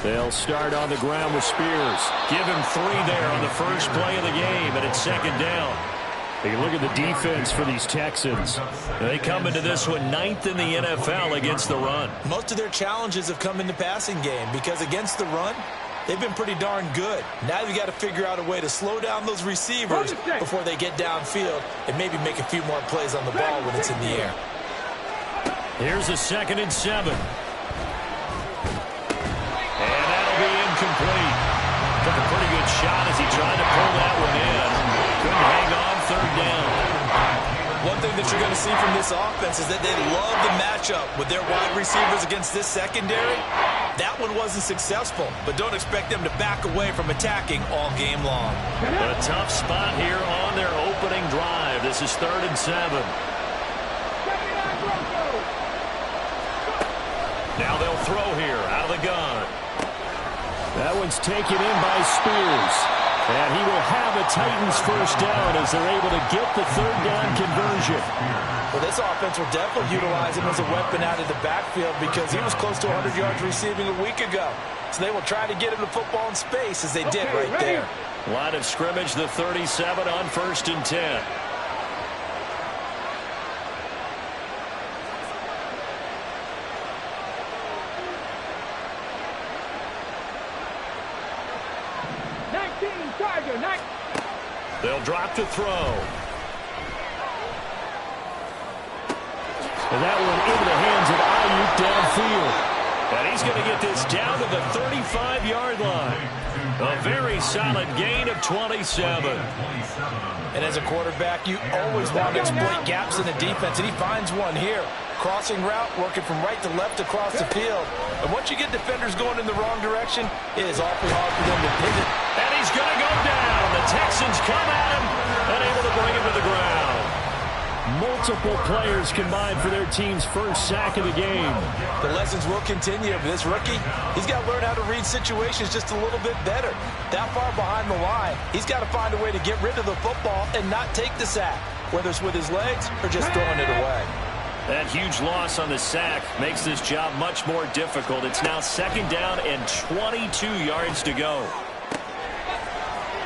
They'll start on the ground with Spears. Give him 3 there on the first play of the game, and it's second down. Take a look at the defense for these Texans. They come into this one 9th in the NFL against the run. Most of their challenges have come in the passing game because against the run, they've been pretty darn good. Now you've got to figure out a way to slow down those receivers before they get downfield and maybe make a few more plays on the ball when it's in the air. Here's a 2nd and 7. And that'll be incomplete. Took a pretty good shot as he tried to pull that one in. Couldn't hang on, 3rd down. One thing that you're going to see from this offense is that they love the matchup with their wide receivers against this secondary. That one wasn't successful, but don't expect them to back away from attacking all game long. A tough spot here on their opening drive. This is 3rd and 7. Now they'll throw here out of the gun. That one's taken in by Spears. And he will have a Titans first down as they're able to get the 3rd down conversion. Well, this offense will definitely utilize him as a weapon out of the backfield because he was close to 100 yards receiving a week ago. So they will try to get him the football in space as they did right there. Line of scrimmage, the 37 on 1st and 10. They'll drop to throw. And that one into the hands of Ayuk downfield. And he's going to get this down to the 35-yard line. A very solid gain of 27. And as a quarterback, you always want to exploit gaps in the defense, and he finds one here. Crossing route, working from right to left across the field. And once you get defenders going in the wrong direction, it is awfully hard for them to pivot. And he's going to go down. The Texans come at him and able to bring him to the ground. Multiple players combined for their team's first sack of the game. The lessons will continue. But this rookie, he's got to learn how to read situations just a little bit better. That far behind the line, he's got to find a way to get rid of the football and not take the sack, whether it's with his legs or just throwing it away. That huge loss on the sack makes this job much more difficult. It's now 2nd down and 22 yards to go.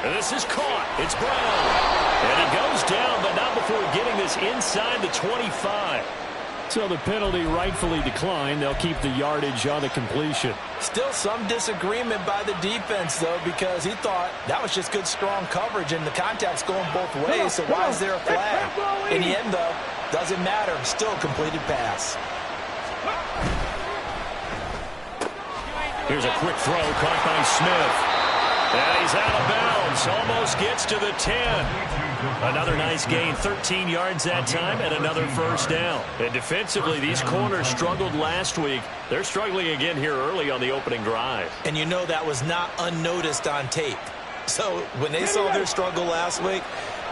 And this is caught. It's Brown. And he goes down, but not before getting this inside the 25. So the penalty rightfully declined. They'll keep the yardage on the completion. Still some disagreement by the defense, though, because he thought that was just good, strong coverage, and the contact's going both ways, so why is there a flag? In the end, though, doesn't matter. Still a completed pass. Here's a quick throw caught by Smith. And he's out of bounds. Almost gets to the 10. Another nice gain, 13 yards that time, and another first down. And defensively, these corners struggled last week. They're struggling again here early on the opening drive. And you know that was not unnoticed on tape. So when they saw their struggle last week,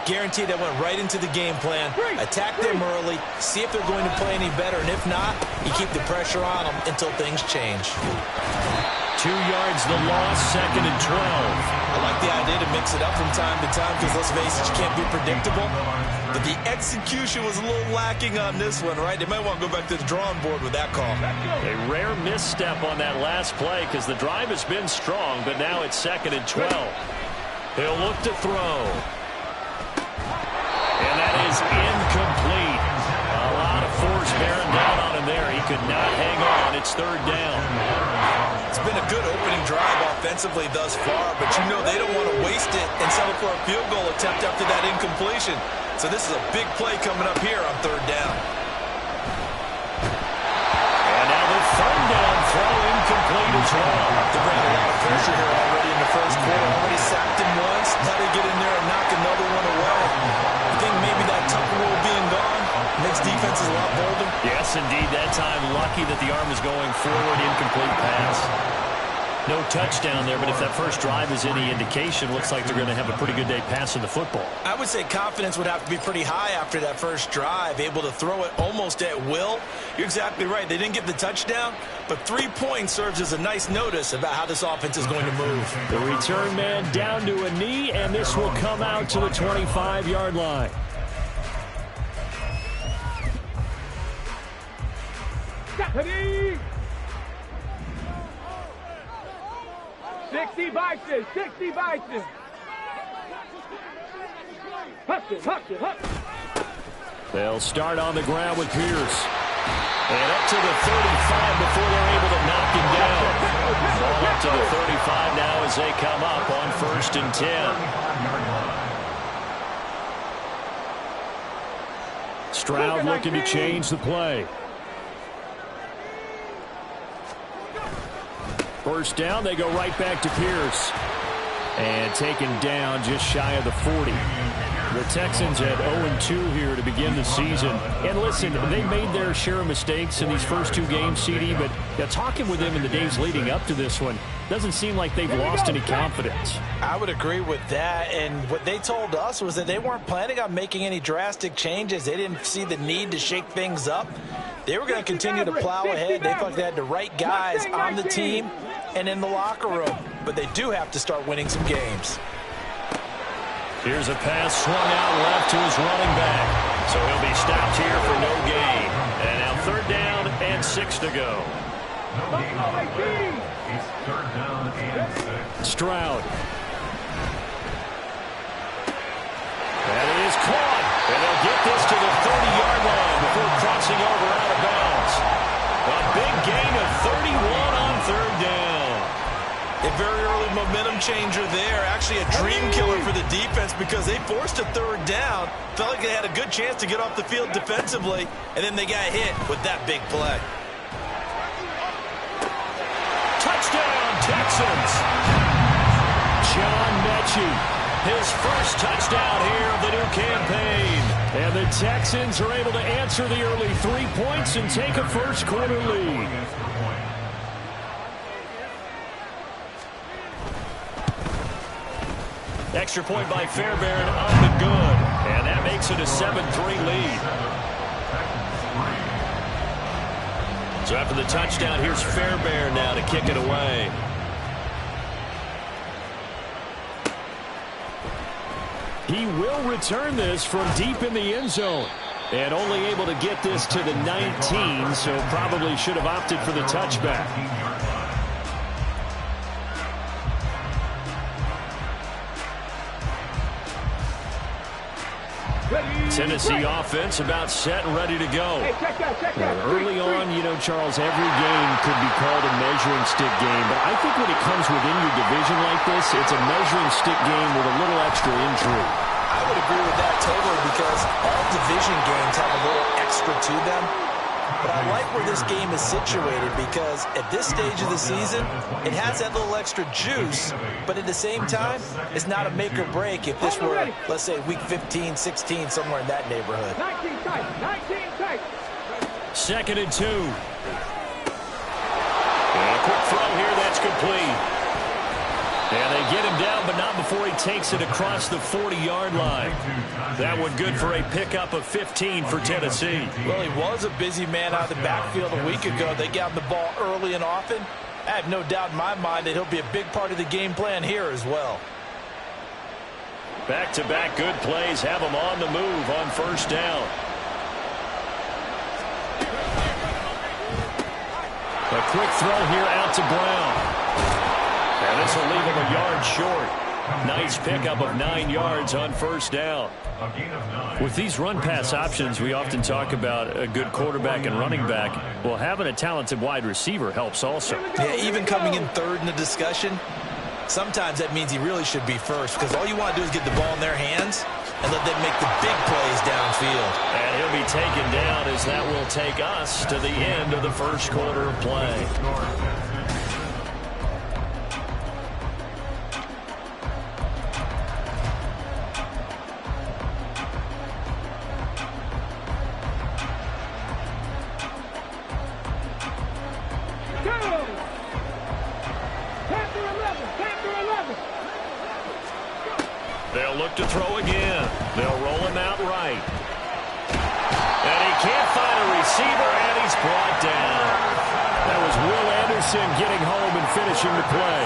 guaranteed they went right into the game plan, attack them early, see if they're going to play any better, and if not, you keep the pressure on them until things change. 2 yards the loss, 2nd and 12. I like the idea to mix it up from time to time because, let's face it, you can't be predictable. But the execution was a little lacking on this one, right? They might want to go back to the drawing board with that call. A rare misstep on that last play because the drive has been strong, but now it's 2nd and 12. He'll look to throw. And that is incomplete. A lot of force bearing down on him there. He could not hang on. It's 3rd down. It's been a good opening drive offensively thus far, but you know they don't want to waste it and settle for a field goal attempt after that incompletion. So this is a big play coming up here on 3rd down. And now the 3rd down throw incomplete as well. They bring a lot of pressure here already in the first quarter. Already sacked him once. Now they get in there and knock another one away. I think maybe that Tucker rule being gone makes defenses a lot bolder. Yes, indeed. That time lucky that the arm is going forward. Incomplete pass. No touchdown there, but if that first drive is any indication, looks like they're going to have a pretty good day passing the football. I would say confidence would have to be pretty high after that first drive, able to throw it almost at will. You're exactly right. They didn't get the touchdown, but 3 points serves as a nice notice about how this offense is going to move. The return man down to a knee, and this will come out to the 25-yard line. 60 boxes, 60 boxes. They'll start on the ground with Pierce. And up to the 35 before they're able to knock him down. Ball up to the 35 now as they come up on 1st and 10. Stroud looking to change the play. First down, they go right back to Pierce. And taken down just shy of the 40. The Texans had 0-2 here to begin the season. And listen, they made their share of mistakes in these first 2 games, CD, but talking with them in the days leading up to this one, doesn't seem like they've lost any confidence. I would agree with that, and what they told us was that they weren't planning on making any drastic changes. They didn't see the need to shake things up. They were going to continue to plow ahead. They felt they had the right guys on the team and in the locker room, but they do have to start winning some games. Here's a pass swung out left to his running back. So he'll be stopped here for no gain. And now 3rd down and 6 to go. Stroud. That is caught. And they'll get this to the 30-yard line before crossing over out of bounds. A big gain of 31 on 3rd down. A very early momentum changer there. Actually a dream killer for the defense because they forced a 3rd down. Felt like they had a good chance to get off the field defensively, and then they got hit with that big play. Touchdown, Texans. John Mechie, his first touchdown here of the new campaign. And the Texans are able to answer the early 3 points and take a first-quarter lead. Extra point by Fairbairn up and good. And that makes it a 7-3 lead. So after the touchdown, here's Fairbairn now to kick it away. He will return this from deep in the end zone. And only able to get this to the 19, so probably should have opted for the touchback. Tennessee offense about set and ready to go. Early on, Charles, every game could be called a measuring stick game, but I think when it comes within your division like this, it's a measuring stick game with a little extra intrigue. I would agree with that totally because all division games have a little extra to them. But I like where this game is situated because at this stage of the season, it has that little extra juice, but at the same time, it's not a make or break if this were, let's say, week 15, 16, somewhere in that neighborhood. 19 tight. 2nd and 2. And a quick throw here, that's complete. And they get him down, but not before he takes it across the 40-yard line. That one good for a pickup of 15 for Tennessee. Well, he was a busy man out of the backfield a week ago. They got him the ball early and often. I have no doubt in my mind that he'll be a big part of the game plan here as well. Back-to-back good plays have him on the move on 1st down. A quick throw here out to Brown. And this will leave him a yard short. Nice pickup of 9 yards on 1st down. With these run-pass options, we often talk about a good quarterback and running back. Well, having a talented wide receiver helps also. Yeah, even coming in 3rd in the discussion, sometimes that means he really should be first because all you want to do is get the ball in their hands and let them make the big plays downfield. And he'll be taken down as that will take us to the end of the 1st quarter of play. They'll look to throw again. They'll roll him out right. And he can't find a receiver, and he's brought down. That was Will Anderson getting home and finishing the play.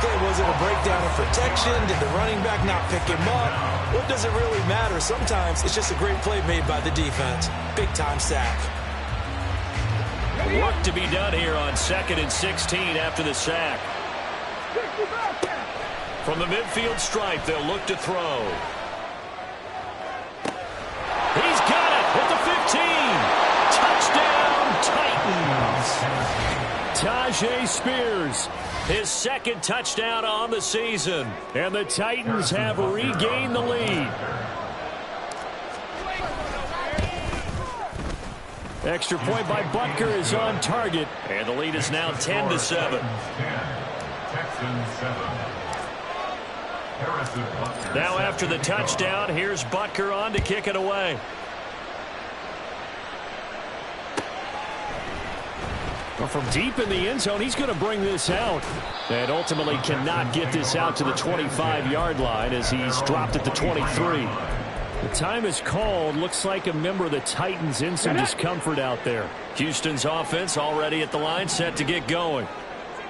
Okay, was it a breakdown of protection? Did the running back not pick him up? What does it really matter? Sometimes it's just a great play made by the defense. Big-time sack. Work to be done here on 2nd and 16 after the sack. From the midfield stripe, they'll look to throw. He's got it at the 15. Touchdown, Titans. Tajay Spears, his second touchdown on the season. And the Titans have regained the lead. Extra point by Butker is on target. And the lead is now 10-7. Now after the touchdown, here's Butker on to kick it away. Well, from deep in the end zone, he's going to bring this out. And ultimately cannot get this out to the 25-yard line as he's dropped at the 23. The time is called. Looks like a member of the Titans in some discomfort out there. Houston's offense already at the line, set to get going.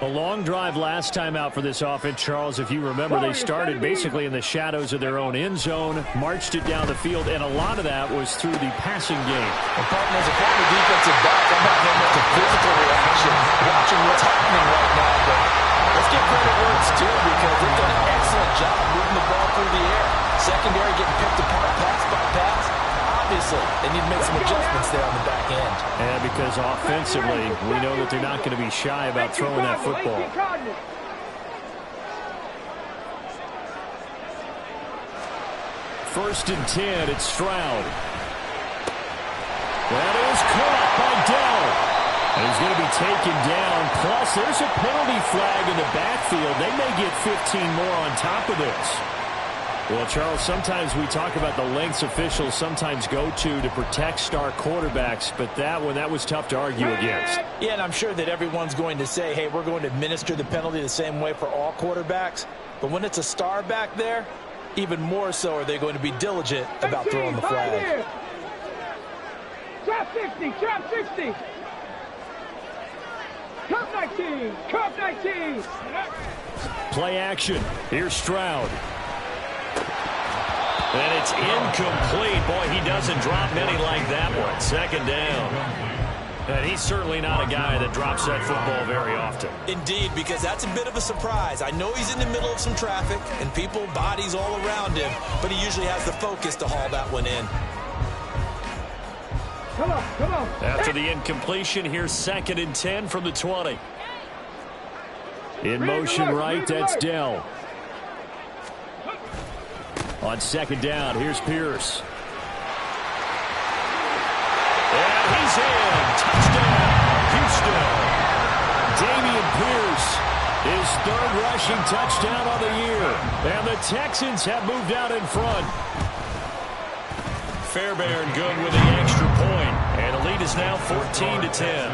A long drive last time out for this offense, Charles. If you remember, they started basically in the shadows of their own end zone, marched it down the field, and a lot of that was through the passing game. Well, partner, as a former defensive back, I'm not having much a physical reaction watching what's happening right now, but let's give credit where it's due because they've done an excellent job moving the ball through the air. Secondary getting picked apart pass by pass. Obviously, they need to make some adjustments there on the back end. Yeah, because offensively, we know that they're not going to be shy about throwing that football. First and 10, it's Stroud. That is caught by Dell. And he's going to be taken down. Plus, there's a penalty flag in the backfield. They may get 15 more on top of this. Well, Charles, sometimes we talk about the lengths officials sometimes go to protect star quarterbacks, but that one, that was tough to argue against. Yeah, and I'm sure that everyone's going to say, hey, we're going to administer the penalty the same way for all quarterbacks. But when it's a star back there, even more so are they going to be diligent about throwing the flag. Trap 60, trap 60. Cup 19, cup 19. Play action. Here's Stroud. And it's incomplete. Boy, he doesn't drop many like that one. Second down. And he's certainly not a guy that drops that football very often. Indeed, because that's a bit of a surprise. I know he's in the middle of some traffic and people, bodies all around him, but he usually has the focus to haul that one in. Come on, come on. After the incompletion, here's second and 10 from the 20. In motion right, that's Dell. On second down, here's Pierce. And he's in. Touchdown, Houston. Damian Pierce, his third rushing touchdown of the year. And the Texans have moved out in front. Fairbairn good with the extra point. And the lead is now 14-10.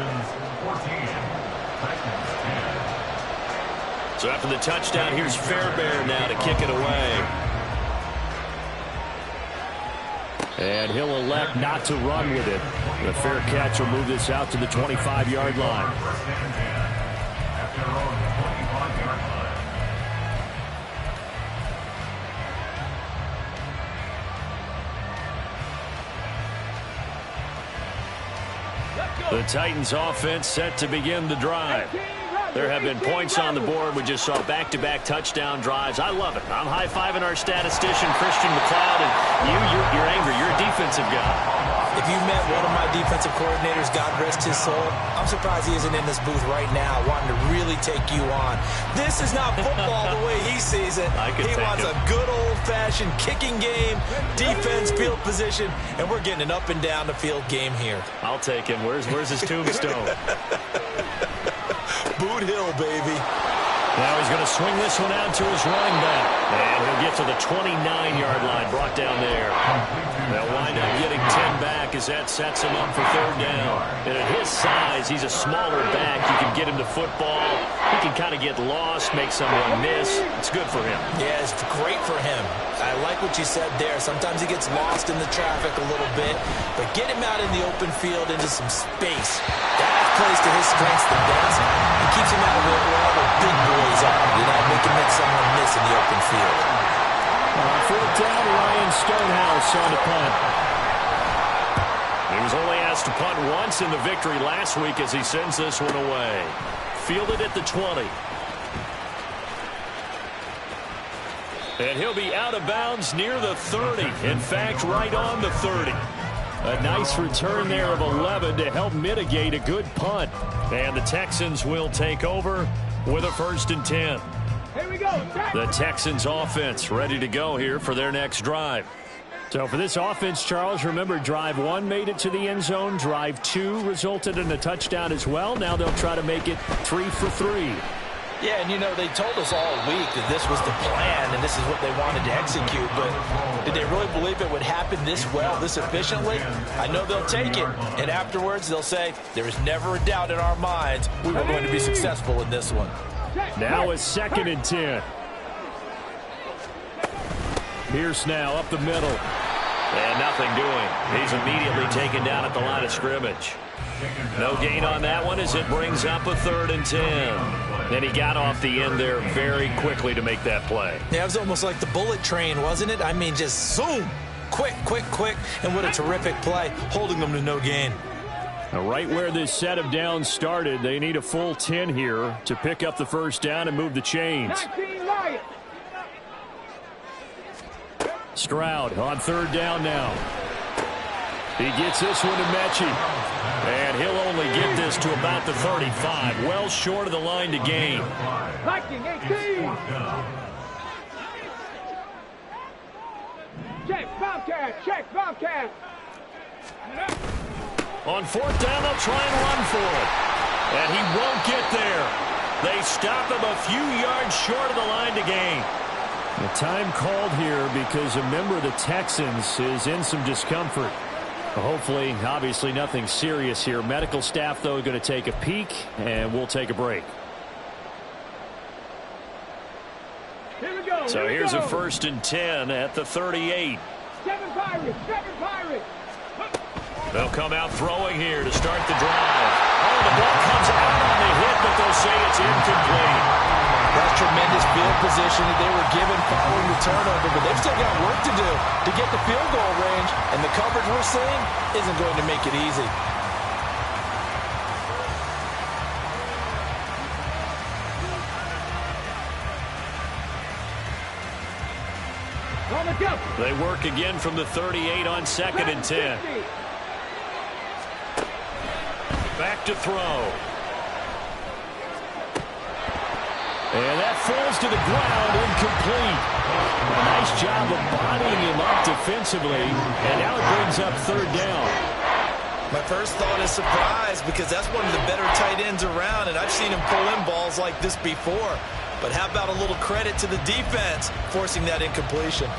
So after the touchdown, here's Fairbairn now to kick it away. And he'll elect not to run with it. The fair catch will move this out to the 25-yard line. The Titans offense set to begin the drive. There have been points on the board. We just saw back-to-back touchdown drives. I love it. I'm high-fiving our statistician, Christian McLeod, and you're angry. You're a defensive guy. If you met one of my defensive coordinators, God rest his soul, I'm surprised he isn't in this booth right now wanting to really take you on. This is not football the way he sees it. He wants a good old-fashioned kicking game, defense, field position, and we're getting an up-and-down-the-field game here. I'll take him. Where's his tombstone? Boot Hill, baby. Now he's going to swing this one out to his running back. And he'll get to the 29-yard line, brought down there. They'll wind up getting 10 back as that sets him up for third down. And at his size, he's a smaller back. You can get him to football. He can kind of get lost, make someone miss. It's good for him. Yeah, it's great for him. I like what you said there. Sometimes he gets lost in the traffic a little bit, but get him out in the open field into some space. That plays to his strengths the best. It keeps him out of where all the big boys are. You know, make him make someone miss in the open field. Fourth down, Ryan Stonehouse on the punt. He was only asked to punt once in the victory last week as he sends this one away. Fielded at the 20. And he'll be out of bounds near the 30. In fact, right on the 30. A nice return there of 11 to help mitigate a good punt. And the Texans will take over with a 1st and 10. Here we go. The Texans offense ready to go here for their next drive. So for this offense, Charles, remember drive 1 made it to the end zone. Drive 2 resulted in a touchdown as well. Now they'll try to make it 3 for 3. Yeah, and you know, they told us all week that this was the plan and this is what they wanted to execute, but did they really believe it would happen this well, this efficiently? I know they'll take it, and afterwards they'll say, there was never a doubt in our minds we were going to be successful in this one. Now a 2nd and 10. Pierce now up the middle. And nothing doing. He's immediately taken down at the line of scrimmage. No gain on that one as it brings up a 3rd and 10. And he got off the end there very quickly to make that play. Yeah, it was almost like the bullet train, wasn't it? I mean, just zoom. Quick, quick, quick. And what a terrific play, holding them to no gain. Now, right where this set of downs started, they need a full 10 here to pick up the 1st down and move the chains. 19 Lions. Stroud on 3rd down now. He gets this one to Mechie. And he'll only get this to about the 35. Well short of the line to gain. Viking 18. Check Bobcat. Check Bobcat. On 4th down, they'll try and run for it. And he won't get there. They stop him a few yards short of the line to gain. The time called here because a member of the Texans is in some discomfort. Hopefully, obviously, nothing serious here. Medical staff, though, going to take a peek, and we'll take a break. Here we go. So here's a 1st and 10 at the 38. 7 Pirates. 7 Pirates. They'll come out throwing here to start the drive. Oh, the ball comes out on the hit, but they'll say it's incomplete. That's tremendous field position that they were given following the turnover, but they've still got work to do to get the field goal range, and the coverage we're seeing isn't going to make it easy. On the jump. They work again from the 38 on 2nd and 10. Back to throw. And that falls to the ground, incomplete. A nice job of bodying him up defensively, and now it brings up 3rd down. My first thought is surprise because that's one of the better tight ends around, and I've seen him pull in balls like this before. But how about a little credit to the defense forcing that incompletion?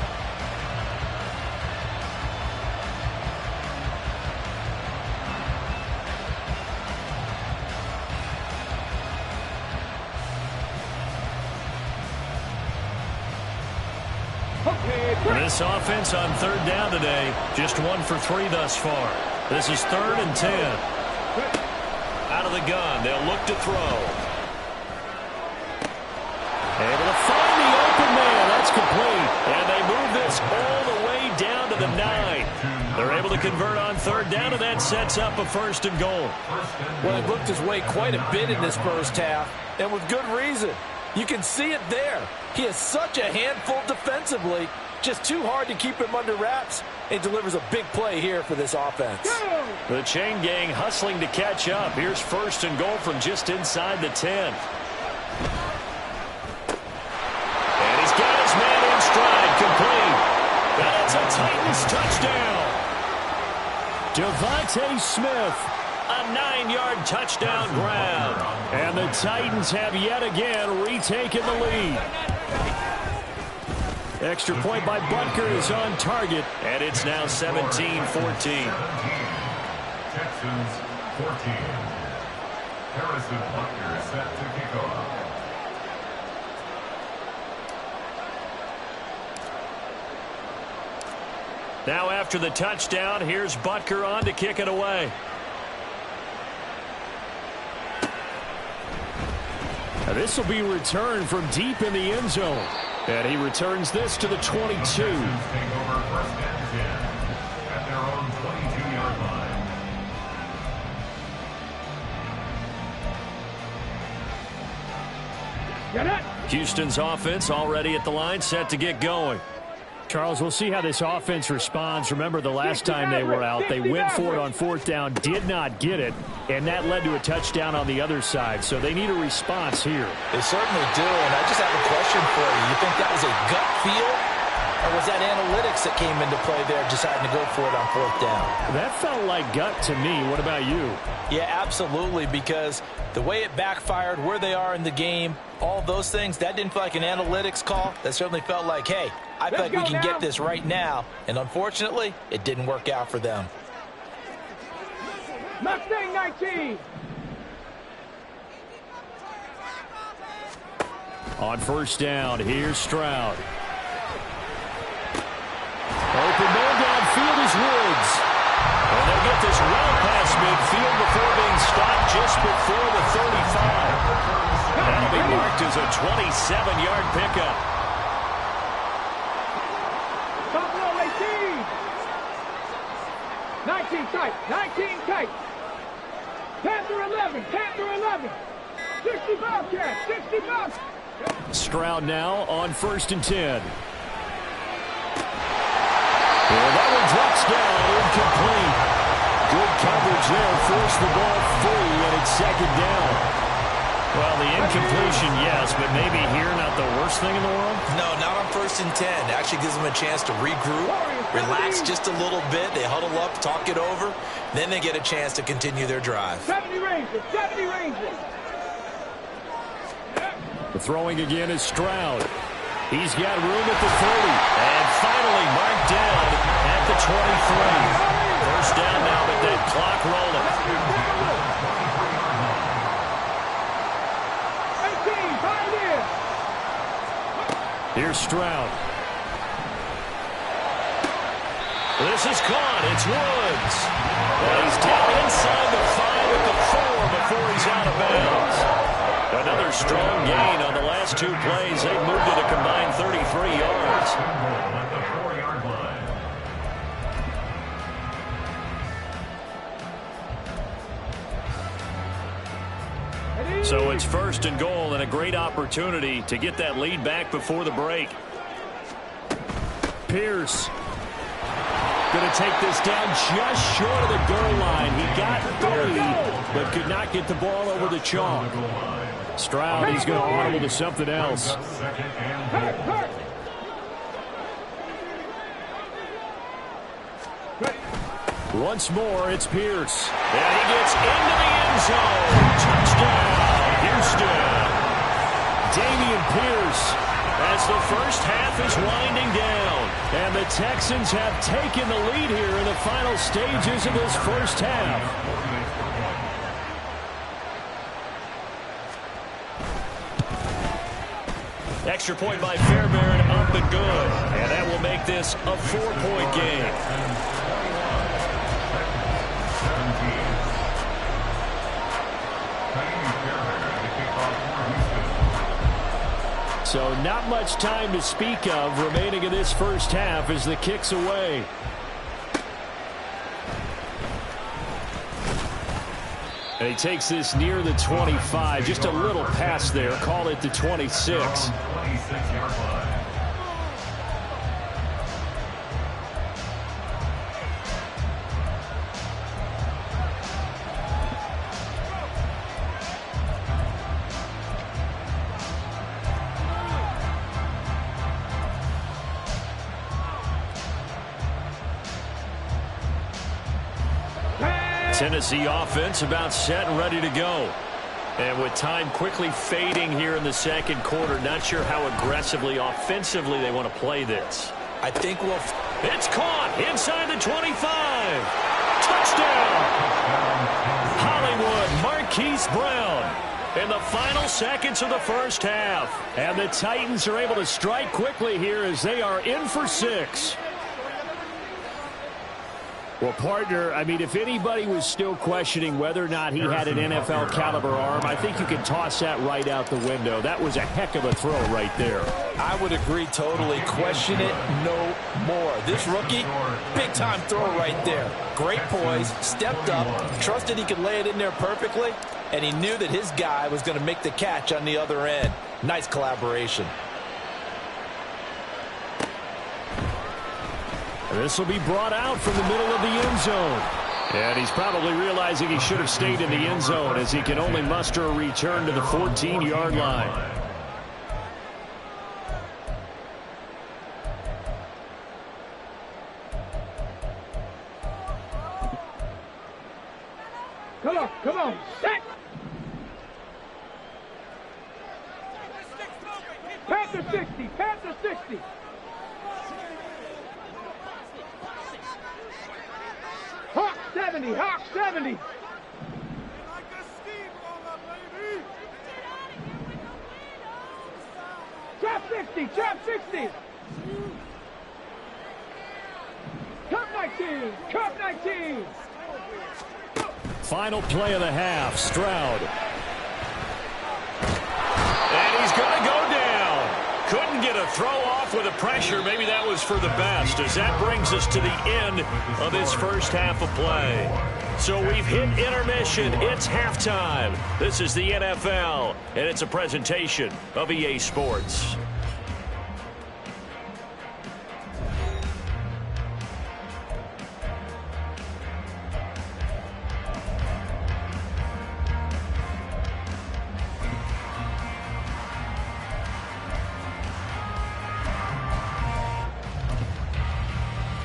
This offense on 3rd down today, just 1 for 3 thus far. This is 3rd and 10. Out of the gun, they'll look to throw. Able to find the open man. That's complete. And they move this all the way down to the 9. They're able to convert on 3rd down, and that sets up a 1st and goal. Well, it looked his way quite a bit in this first half, and with good reason. You can see it there. He is such a handful defensively. Just too hard to keep him under wraps. It delivers a big play here for this offense. The chain gang hustling to catch up. Here's 1st and goal from just inside the 10. And he's got his man in stride, complete. That's a Titans touchdown. Devontae Smith. A 9-yard touchdown grab. And the Titans have yet again retaken the lead. Extra point by Butker is on target. And it's now 17-14. Texans 14. Harrison Butker set to kick off. Now after the touchdown, here's Butker on to kick it away. Now this will be returned from deep in the end zone. And he returns this to the 22. Take over 1st and 10 at their own 22-yard line. Get it? Houston's offense already at the line, set to get going. Charles, we'll see how this offense responds. Remember, the last time they were out, they went for it on fourth down, did not get it, and that led to a touchdown on the other side. So they need a response here. They certainly do, and I just have a question for you. You think that was a gut feel? Or was that analytics that came into play there, deciding to go for it on fourth down? That felt like gut to me. What about you? Yeah, absolutely, because the way it backfired, where they are in the game, all those things, that didn't feel like an analytics call. That certainly felt like, hey, I feel like we can get this right now. And unfortunately, it didn't work out for them. Mustang 19. On first down, here's Stroud. Open man downfield is Woods. And they'll get this route past midfield before being stopped just before the 35. That'll be marked as a 27-yard pickup. Buffalo 18. 19 tight. 19 tight. Panther 11. Panther 11. 60 Bobcats. 60 Bobcats. Stroud now on first and 10. Well, that one drops down, incomplete. Good coverage there, forced the ball free, and it's second down. Well, the incompletion, yes, but maybe here not the worst thing in the world? No, not on first and 10. It actually gives them a chance to regroup, relax just a little bit. They huddle up, talk it over. Then they get a chance to continue their drive. 70 Rangers. 70 Rangers. The throwing again is Stroud. He's got room at the 30. And finally marked down at the 23. First down now, but that clock rolling. 18, 5 in. Here's Stroud. This is caught. It's Woods. Well, he's down inside the 5 at the 4 before he's out of bounds. Another strong gain on the last two plays. They've moved it a combined 33 yards. At the 4-yard line. So it's first and goal and a great opportunity to get that lead back before the break. Pierce going to take this down just short of the goal line. He got 30, but could not get the ball over the chalk. Stroud, he's going to audible to something else. Once more, it's Pierce. And he gets into the end zone. Touchdown, Houston. Dameon Pierce. As the first half is winding down. And the Texans have taken the lead here in the final stages of this first half. Extra point by Fairbairn, up and good. And that will make this a 4-point game. So not much time to speak of remaining in this first half as the kick's away. And he takes this near the 25. Just a little pass there. Call it the 26. 26-yard line. Tennessee offense about set and ready to go. And with time quickly fading here in the second quarter, not sure how aggressively, offensively they want to play this. I think we'll... It's caught inside the 25. Touchdown! Hollywood Marquise Brown in the final seconds of the first half. And the Titans are able to strike quickly here as they are in for 6. Well, partner, I mean, if anybody was still questioning whether or not he had an NFL caliber arm, I think you can toss that right out the window. That was a heck of a throw right there. I would agree totally. Question it no more. This rookie, big-time throw right there. Great poise, stepped up, trusted he could lay it in there perfectly, and he knew that his guy was going to make the catch on the other end. Nice collaboration. This will be brought out from the middle of the end zone. And he's probably realizing he should have stayed in the end zone as he can only muster a return to the 14-yard line. Come on, set! Panther 60, Panther 60. Hawk 70, Hawk 70. Trap 60, Trap 60. Cup 19, Cup 19. Final play of the half, Stroud. And he's going to go down. Couldn't get a throw off with the pressure. Maybe that was for the best, as that brings us to the end of this first half of play. So we've hit intermission. It's halftime. This is the NFL, and it's a presentation of EA Sports.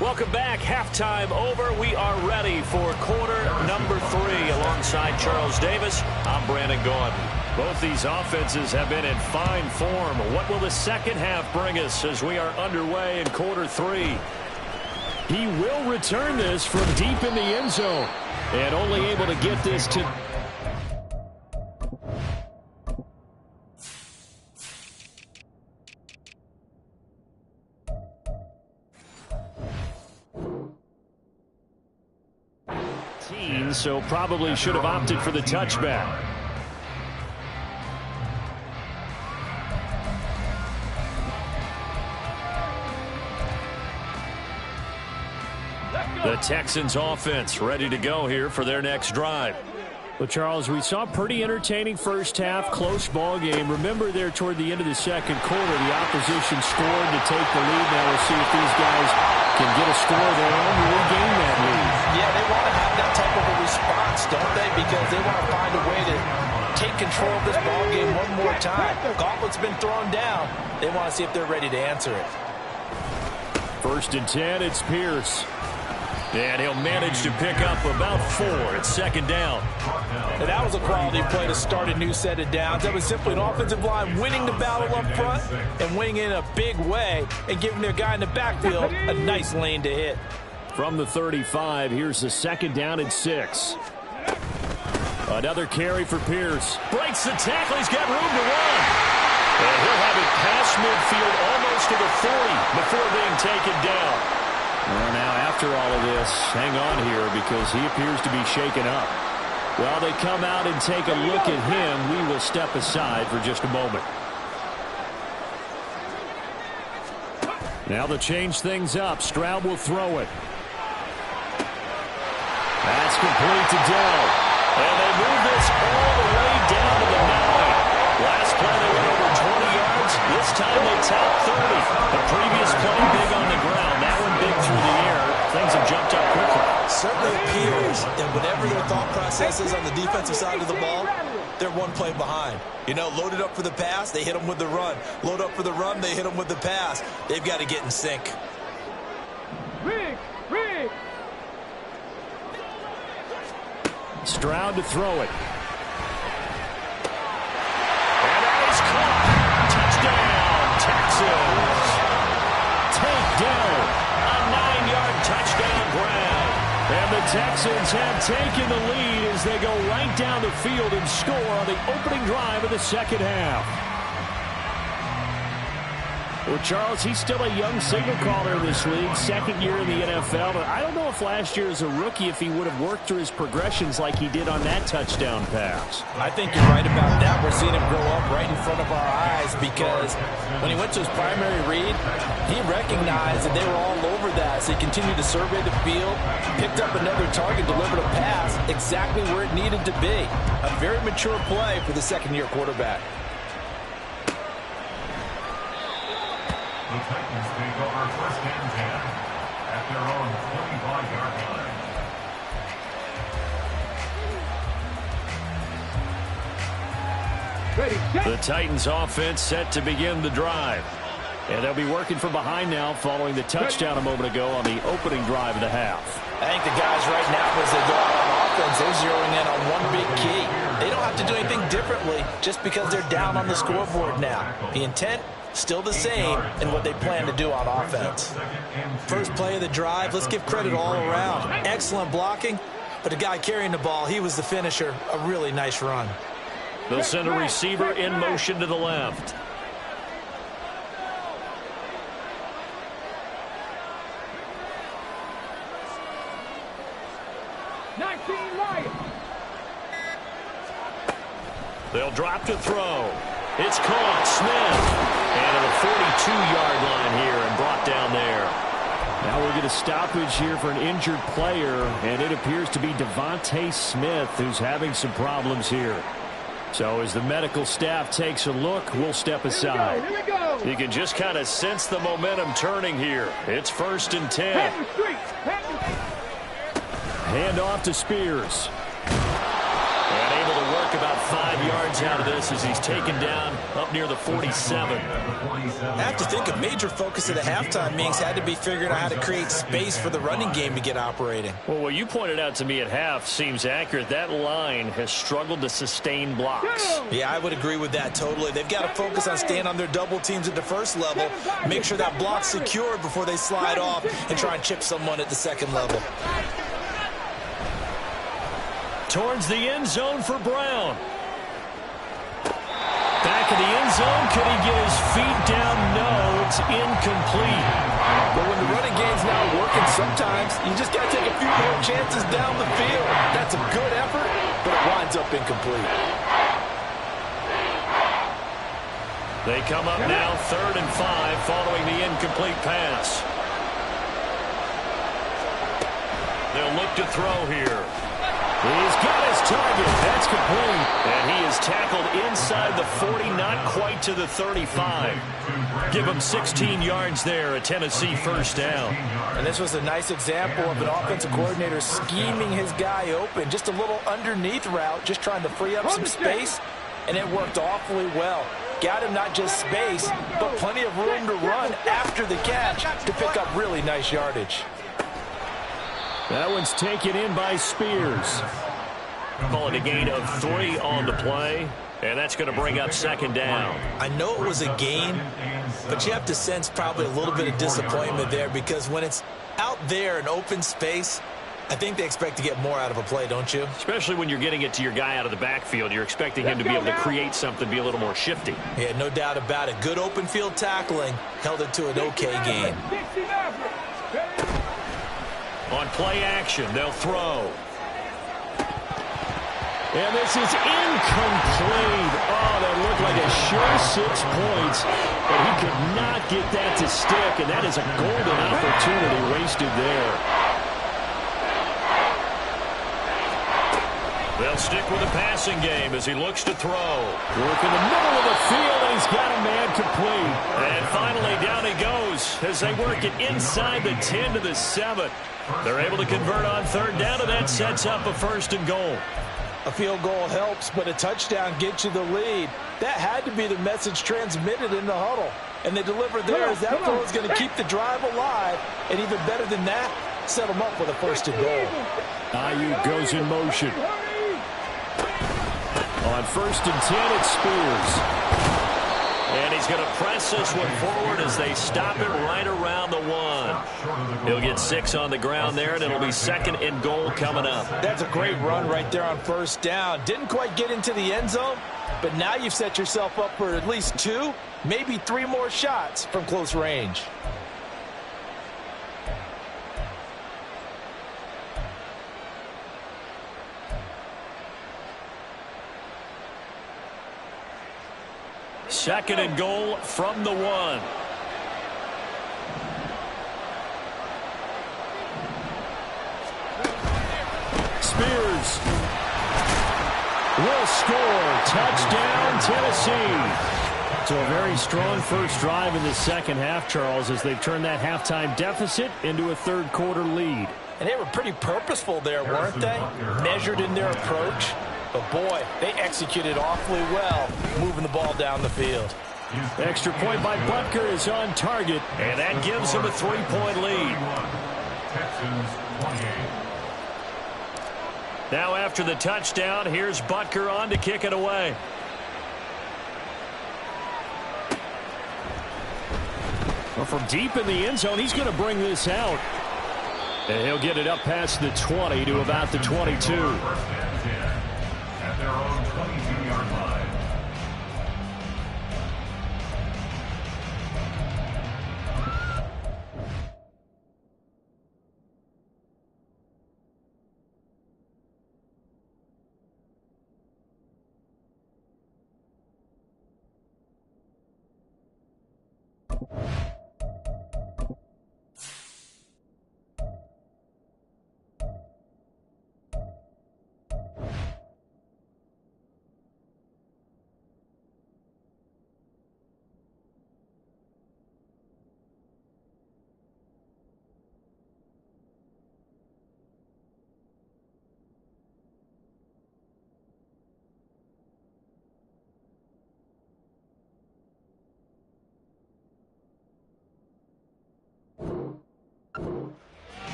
Welcome back. Halftime over. We are ready for quarter number 3. Alongside Charles Davis, I'm Brandon Gordon. Both these offenses have been in fine form. What will the second half bring us as we are underway in quarter 3? He will return this from deep in the end zone and only able to get this to... So probably should have opted for the touchback. The Texans offense ready to go here for their next drive. Well, Charles, we saw a pretty entertaining first half, close ball game. Remember there toward the end of the second quarter, the opposition scored to take the lead. Now we'll see if these guys can get a score of their own to regain that lead. Yeah, they want to have that type of a response, don't they? Because they want to find a way to take control of this ball game one more time. Gauntlet's been thrown down. They want to see if they're ready to answer it. 1st and 10, it's Pierce. And he'll manage to pick up about 4 at second down. And that was a quality play to start a new set of downs. That was simply an offensive line winning the battle up front and winning in a big way and giving their guy in the backfield a nice lane to hit. From the 35, here's the 2nd down and 6. Another carry for Pierce. Breaks the tackle. He's got room to run. And he'll have it past midfield almost to the 40 before being taken down. Well, now, after all of this, hang on here because he appears to be shaken up. While they come out and take a look at him, we will step aside for just a moment. Now they'll change things up. Stroud will throw it. That's complete to Dell. And they move this all the way down to the 9. Last play they went over 20 yards. This time they tapped 30. The previous play big on the ground. That one big through the air. Things have jumped up quickly. Certainly appears that whatever their thought process is on the defensive side of the ball, they're one play behind. You know, loaded up for the pass, they hit them with the run. Load up for the run, they hit them with the pass. They've got to get in sync. Rig. Stroud to throw it. And that is caught. Touchdown, Texans. Take down a 9-yard touchdown grab. And the Texans have taken the lead as they go right down the field and score on the opening drive of the second half. Well, Charles, he's still a young signal caller in this league, second year in the NFL. But I don't know if last year as a rookie, if he would have worked through his progressions like he did on that touchdown pass. I think you're right about that. We're seeing him grow up right in front of our eyes because when he went to his primary read, he recognized that they were all over that. So he continued to survey the field, picked up another target, delivered a pass exactly where it needed to be. A very mature play for the second-year quarterback. The Titans take over first and 10 at their own 25-yard line. Ready, set. The Titans offense set to begin the drive. And they'll be working from behind now following the touchdown a moment ago on the opening drive of the half. I think the guys right now, as they go out on offense, they're zeroing in on one big key. They don't have to do anything differently just because they're down on the scoreboard now. The intent, still the same in what they plan to do on offense. First play of the drive, let's give credit all around. Excellent blocking, but the guy carrying the ball, he was the finisher. A really nice run. They'll send a receiver in motion to the left. They'll drop to throw. It's caught. Smith. And at the 42-yard line here and brought down there. Now we'll get a stoppage here for an injured player, and it appears to be Devontae Smith who's having some problems here. So as the medical staff takes a look, we'll step aside. Here we go. You can just kind of sense the momentum turning here. It's 1st and 10. Hand off to Spears. And able to work about 5 yards out of this as he's taken down up near the 47. I have to think a major focus of the halftime meetings had to be figuring out how to create space for the running game to get operating. Well, what you pointed out to me at half seems accurate. That line has struggled to sustain blocks. Yeah, I would agree with that totally. They've got to focus on staying on their double teams at the first level, make sure that block's secured before they slide off and try and chip someone at the second level. Towards the end zone for Brown. Back in the end zone. Could he get his feet down? No, it's incomplete. But when the running game's not working, sometimes you just got to take a few more chances down the field. That's a good effort, but it winds up incomplete. They come up now 3rd and 5 following the incomplete pass. They'll look to throw here. He's got his target. That's complete. And he is tackled inside the 40, not quite to the 35. Give him 16 yards there, a Tennessee first down. And this was a nice example of an offensive coordinator scheming his guy open. Just a little underneath route, just trying to free up some space, and it worked awfully well. Got him not just space, but plenty of room to run after the catch to pick up really nice yardage. That one's taken in by Spears. Calling a gain of 3 on the play, and that's going to bring up 2nd down. I know it was a gain, but you have to sense probably a little bit of disappointment there because when it's out there in open space, I think they expect to get more out of a play, don't you? Especially when you're getting it to your guy out of the backfield. You're expecting him to be able to create something, be a little more shifty. Yeah, no doubt about it. Good open field tackling held it to an okay gain. On play action, they'll throw. And this is incomplete. Oh, that looked like a sure 6 points, but he could not get that to stick, and that is a golden opportunity wasted there. They'll stick with the passing game as he looks to throw. Work in the middle of the field, and he's got a man complete. And finally, down he goes as they work it inside the 10 to the 7. They're able to convert on 3rd down, and that sets up a 1st and goal. A field goal helps, but a touchdown gets you the lead. That had to be the message transmitted in the huddle. And they delivered there as that throw is going to keep the drive alive. And even better than that, set them up with a 1st and goal. Ayuk goes in motion. On 1st and 10, it's Spears. And he's going to press this one forward as they stop it right around the 1. He'll get 6 on the ground there, and it'll be 2nd and goal coming up. That's a great run right there on 1st down. Didn't quite get into the end zone, But now you've set yourself up for at least 2, maybe 3 more shots from close range. Second and goal from the 1. Spears will score. Touchdown, Tennessee. So a very strong first drive in the second half, Charles, as they've turned that halftime deficit into a third-quarter lead. And they were pretty purposeful there, weren't they? Measured in their approach. But, boy, they executed awfully well, moving the ball down the field. Extra point by Butker is on target. And that gives them a 3-point lead. Texans 28. Now after the touchdown, here's Butker on to kick it away. Well, from deep in the end zone, he's going to bring this out. And he'll get it up past the 20 to about the 22. First and 10 at their own 22-yard line.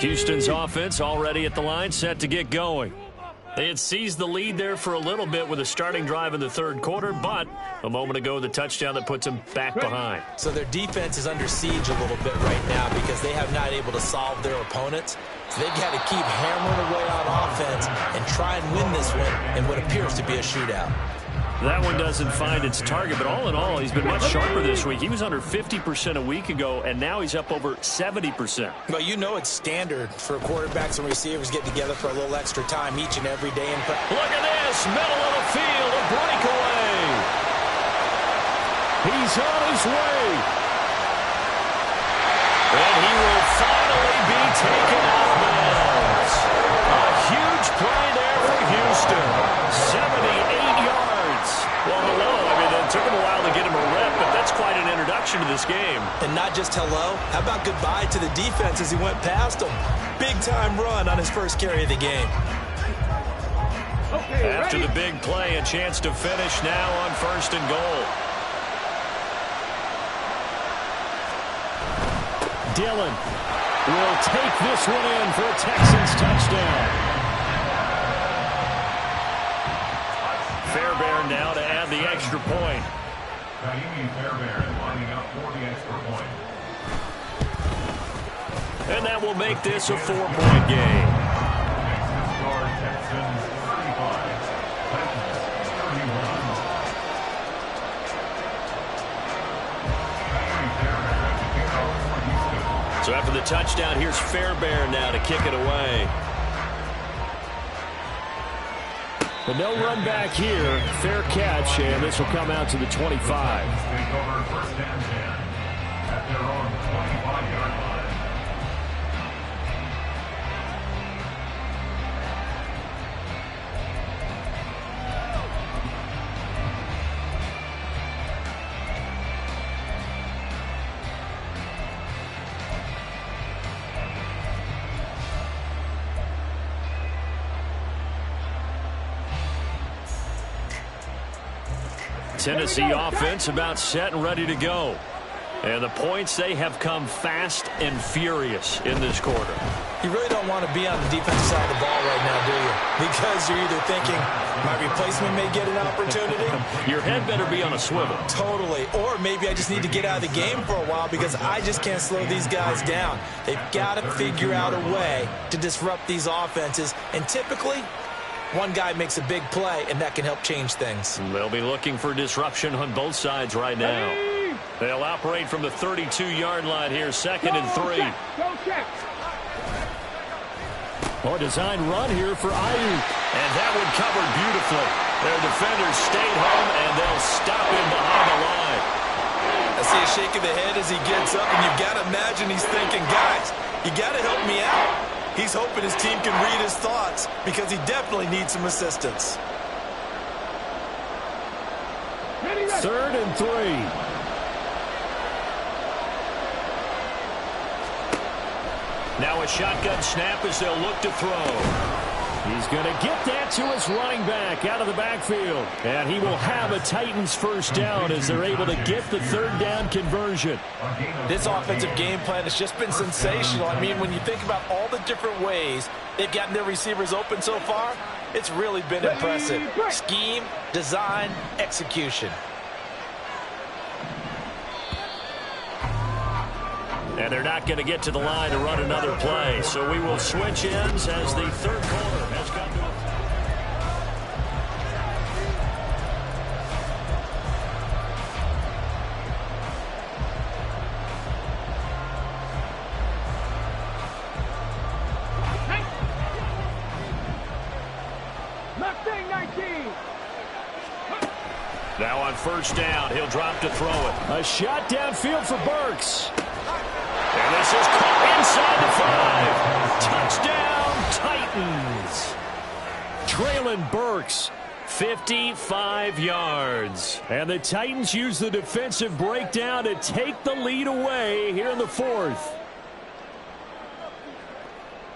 Houston's offense already at the line, set to get going. They had seized the lead there for a little bit with a starting drive in the third quarter, but a moment ago, the touchdown that puts them back behind. So their defense is under siege a little bit right now because they have not able to solve their opponents. So they've got to keep hammering away on offense and try and win this one in what appears to be a shootout. That one doesn't find its target, but all in all, he's been much sharper this week. He was under 50% a week ago, and now he's up over 70%. Well, you know it's standard for quarterbacks and receivers get together for a little extra time each and every day. Look at this, middle of the field, a breakaway. He's on his way. And he will finally be taken out of bounds. A huge play there for Houston. 78 yards. Well, hello. I mean, it took him a while to get him a rep, but that's quite an introduction to this game. And not just hello. How about goodbye to the defense as he went past him? Big-time run on his first carry of the game. Okay, After ready? the big play, a chance to finish now on first and goal. Dillon will take this one in for a Texans touchdown. Fairbairn now to add the extra point. Naimi Fairbairn lining up for the extra point. And that will make this a 4-point game. Texas score Texans 35. Titans 31. Naimi Fairbairn at the kickoff for Houston. So after the touchdown, here's Fairbairn now to kick it away. But no run back here. Fair catch, and this will come out to the 25. Take over first and 10 at their own 25-yard line. Tennessee offense about set and ready to go. And the points, they have come fast and furious in this quarter. You really don't want to be on the defensive side of the ball right now, do you? Because you're either thinking, my replacement may get an opportunity. Your head better be on a swivel. Totally. Or maybe I just need to get out of the game for a while because I just can't slow these guys down. They've got to figure out a way to disrupt these offenses. And typically, one guy makes a big play, and that can help change things. They'll be looking for disruption on both sides right now. They'll operate from the 32-yard line here, 2nd and 3. Go check. Oh, design run here for Ayuk. And that one covered beautifully. Their defenders stayed home, and they'll stop him behind the line. I see a shake of the head as he gets up, and you've got to imagine he's thinking, guys, you got to help me out. He's hoping his team can read his thoughts because he definitely needs some assistance. 3rd and 3. Now a shotgun snap as they'll look to throw. He's going to get that to his running back out of the backfield. And he will have a Titans first down as they're able to get the 3rd down conversion. This offensive game plan has just been sensational. I mean, when you think about all the different ways they've gotten their receivers open so far, it's really been impressive. Scheme, design, execution. And they're not going to get to the line to run another play. So we will switch ends as the 3rd quarter has come to a... Mustang 19. Now on 1st down, he'll drop to throw it. A shot downfield for Burks. And this is caught inside the 5. Touchdown, Titans. Traylon Burks, 55 yards. And the Titans use the defensive breakdown to take the lead away here in the 4th.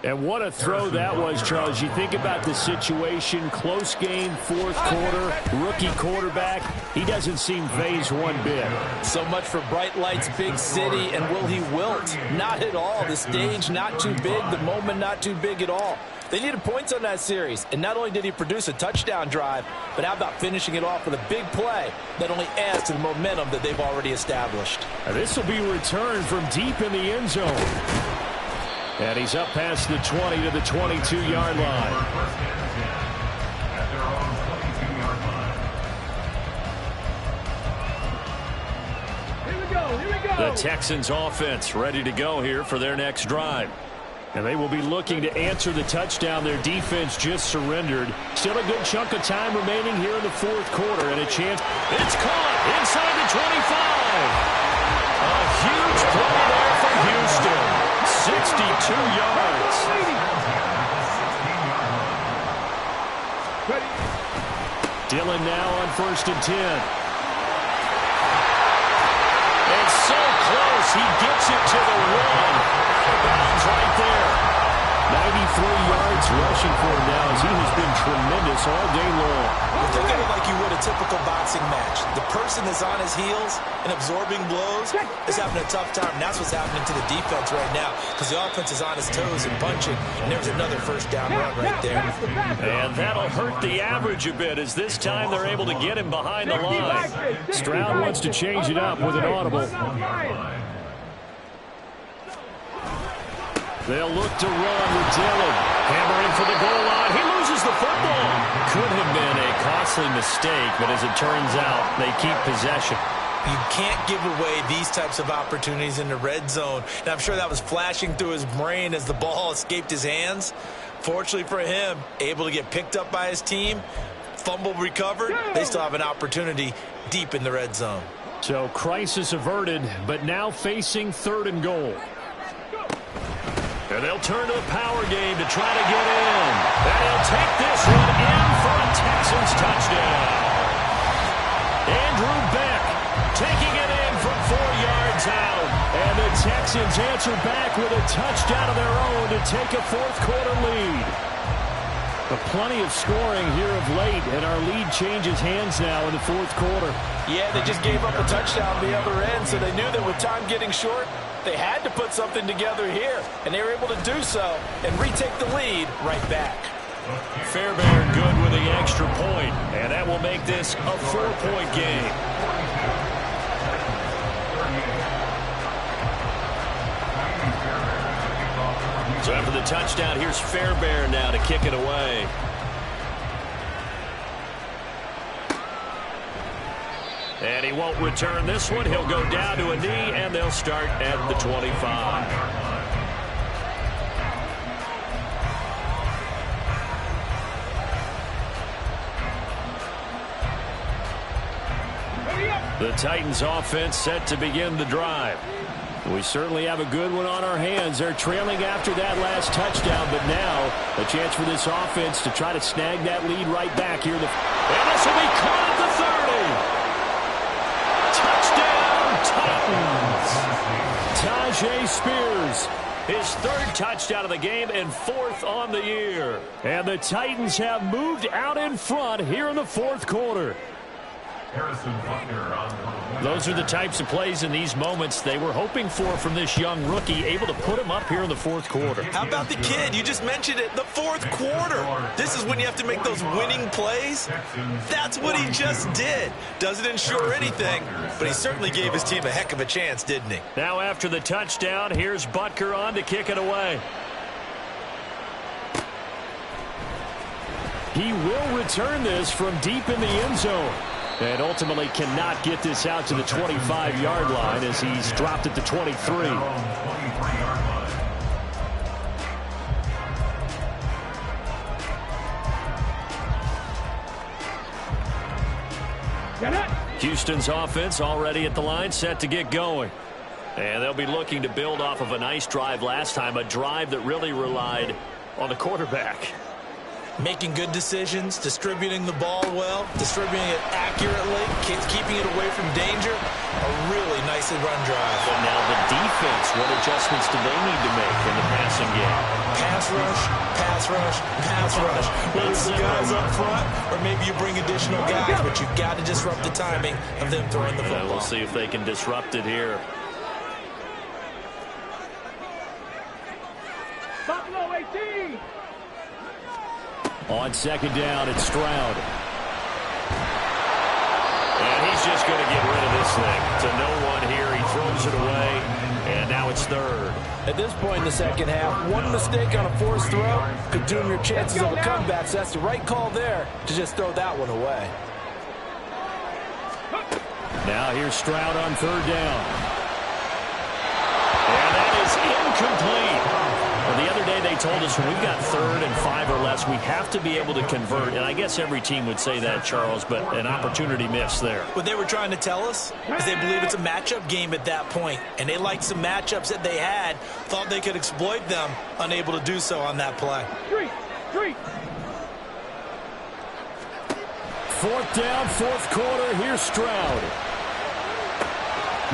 And what a throw that was, Charles. You think about the situation, close game, 4th quarter, rookie quarterback. He doesn't seem phased one bit. So much for bright lights, big city, and will he wilt? Not at all. The stage not too big, the moment not too big at all. They needed points on that series, and not only did he produce a touchdown drive, but how about finishing it off with a big play that only adds to the momentum that they've already established. And this will be returned from deep in the end zone. And he's up past the 20 to the 22-yard line. At their own 22-yard line. Here we go. Here we go. The Texans offense ready to go here for their next drive. And they will be looking to answer the touchdown their defense just surrendered. Still a good chunk of time remaining here in the 4th quarter, and a chance. It's caught inside the 25. A huge play there for Houston. 62 yards. Dillon now on 1st and 10. And so close, he gets it to the 1. Bounds right there. 93 yards rushing for him now as he has been tremendous all day long. Think of it like you would a typical boxing match. The person that's on his heels and absorbing blows is having a tough time. And that's what's happening to the defense right now because the offense is on his toes and punching. And there's another 1st down run right there. And that'll hurt the average a bit as this time they're able to get him behind the line. Stroud wants to change it up with an audible. They'll look to run with Dillon. Hammering for the goal line. He loses the football. Could have been a costly mistake, but as it turns out, they keep possession. You can't give away these types of opportunities in the red zone. And I'm sure that was flashing through his brain as the ball escaped his hands. Fortunately for him, able to get picked up by his team, fumble recovered. They still have an opportunity deep in the red zone. So crisis averted, but now facing 3rd and goal. And they'll turn to the power game to try to get in. And he'll take this one in for a Texans touchdown. Andrew Beck taking it in from 4 yards out. And the Texans answer back with a touchdown of their own to take a 4th quarter lead. But plenty of scoring here of late, and our lead changes hands now in the fourth quarter. Yeah, they just gave up a touchdown the other end, so they knew that with time getting short, they had to put something together here, and they were able to do so and retake the lead right back. Fairbairn good with the extra point, and that will make this a 4-point game. So after the touchdown, here's Fairbairn now to kick it away. And he won't return this one. He'll go down to a knee, and they'll start at the 25. The Titans offense set to begin the drive. We certainly have a good one on our hands. They're trailing after that last touchdown, but now a chance for this offense to try to snag that lead right back here. And this will be caught at the 30. Touchdown, Titans. Tajay Spears, his third touchdown of the game and fourth on the year. And the Titans have moved out in front here in the fourth quarter. Those are the types of plays in these moments they were hoping for from this young rookie, able to put him up here in the fourth quarter. How about the kid? You just mentioned it, the fourth quarter. This is when you have to make those winning plays. That's what he just did. Doesn't ensure anything, but he certainly gave his team a heck of a chance, didn't he? Now after the touchdown, here's Butker on to kick it away. He will return this from deep in the end zone. And ultimately cannot get this out to the 25-yard line as he's dropped at the 23. Houston's offense already at the line, set to get going. And they'll be looking to build off of a nice drive last time, a drive that really relied on the quarterback. Making good decisions, distributing the ball well, distributing it accurately, keeping it away from danger. A really nicely run drive. But now the defense, what adjustments do they need to make in the passing game? Pass rush, pass rush, pass rush. Whether it's the guys up front or maybe you bring additional guys, but you've got to disrupt the timing of them throwing the football. We'll see if they can disrupt it here. Buffalo 18. On second down, it's Stroud. And he's just going to get rid of this thing. To no one here. He throws it away. And now it's third. At this point in the second half, one mistake on a forced throw could doom your chances of a comeback. So that's the right call there to just throw that one away. Now here's Stroud on third down. And that is incomplete. Well, the other day they told us when we've got 3rd and 5 or less, we have to be able to convert. And I guess every team would say that, Charles, but an opportunity missed there. What they were trying to tell us is they believe it's a matchup game at that point. And they liked some matchups that they had, thought they could exploit them, unable to do so on that play. Three. Fourth down, fourth quarter. Here's Stroud.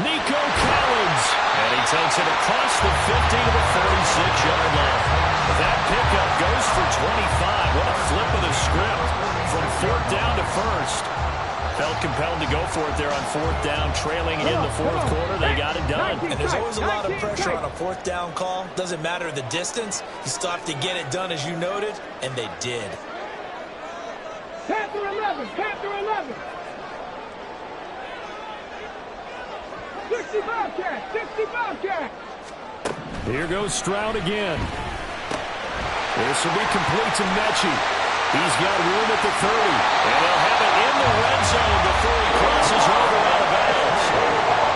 Nico Collins. And he takes it across the 50 to the 46-yard line. That pickup goes for 25. What a flip of the script from 4th down to 1st. Felt compelled to go for it there on 4th down, trailing in the 4th quarter. They got it done. And there's always a lot of pressure on a 4th down call. Doesn't matter the distance. You still have to get it done, as you noted, and they did. Panther 11. 60 Bobcat. Here goes Stroud again. This will be complete to Mechie. He's got room at the 30. And they'll have it in the red zone before he crosses over out of bounds.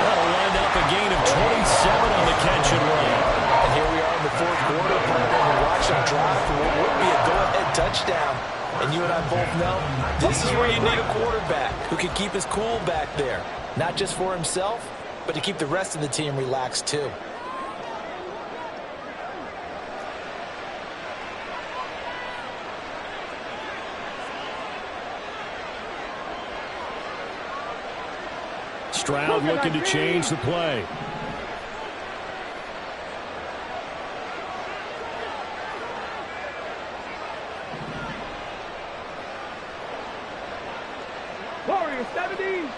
That'll wind up a gain of 27 on the catch and run. And here we are in the 4th quarter. We watch our drive for what would be a go-ahead touchdown. And you and I both know this is where you need a quarterback who can keep his cool back there. Not just for himself, but to keep the rest of the team relaxed too. Stroud looking to change the play. 70.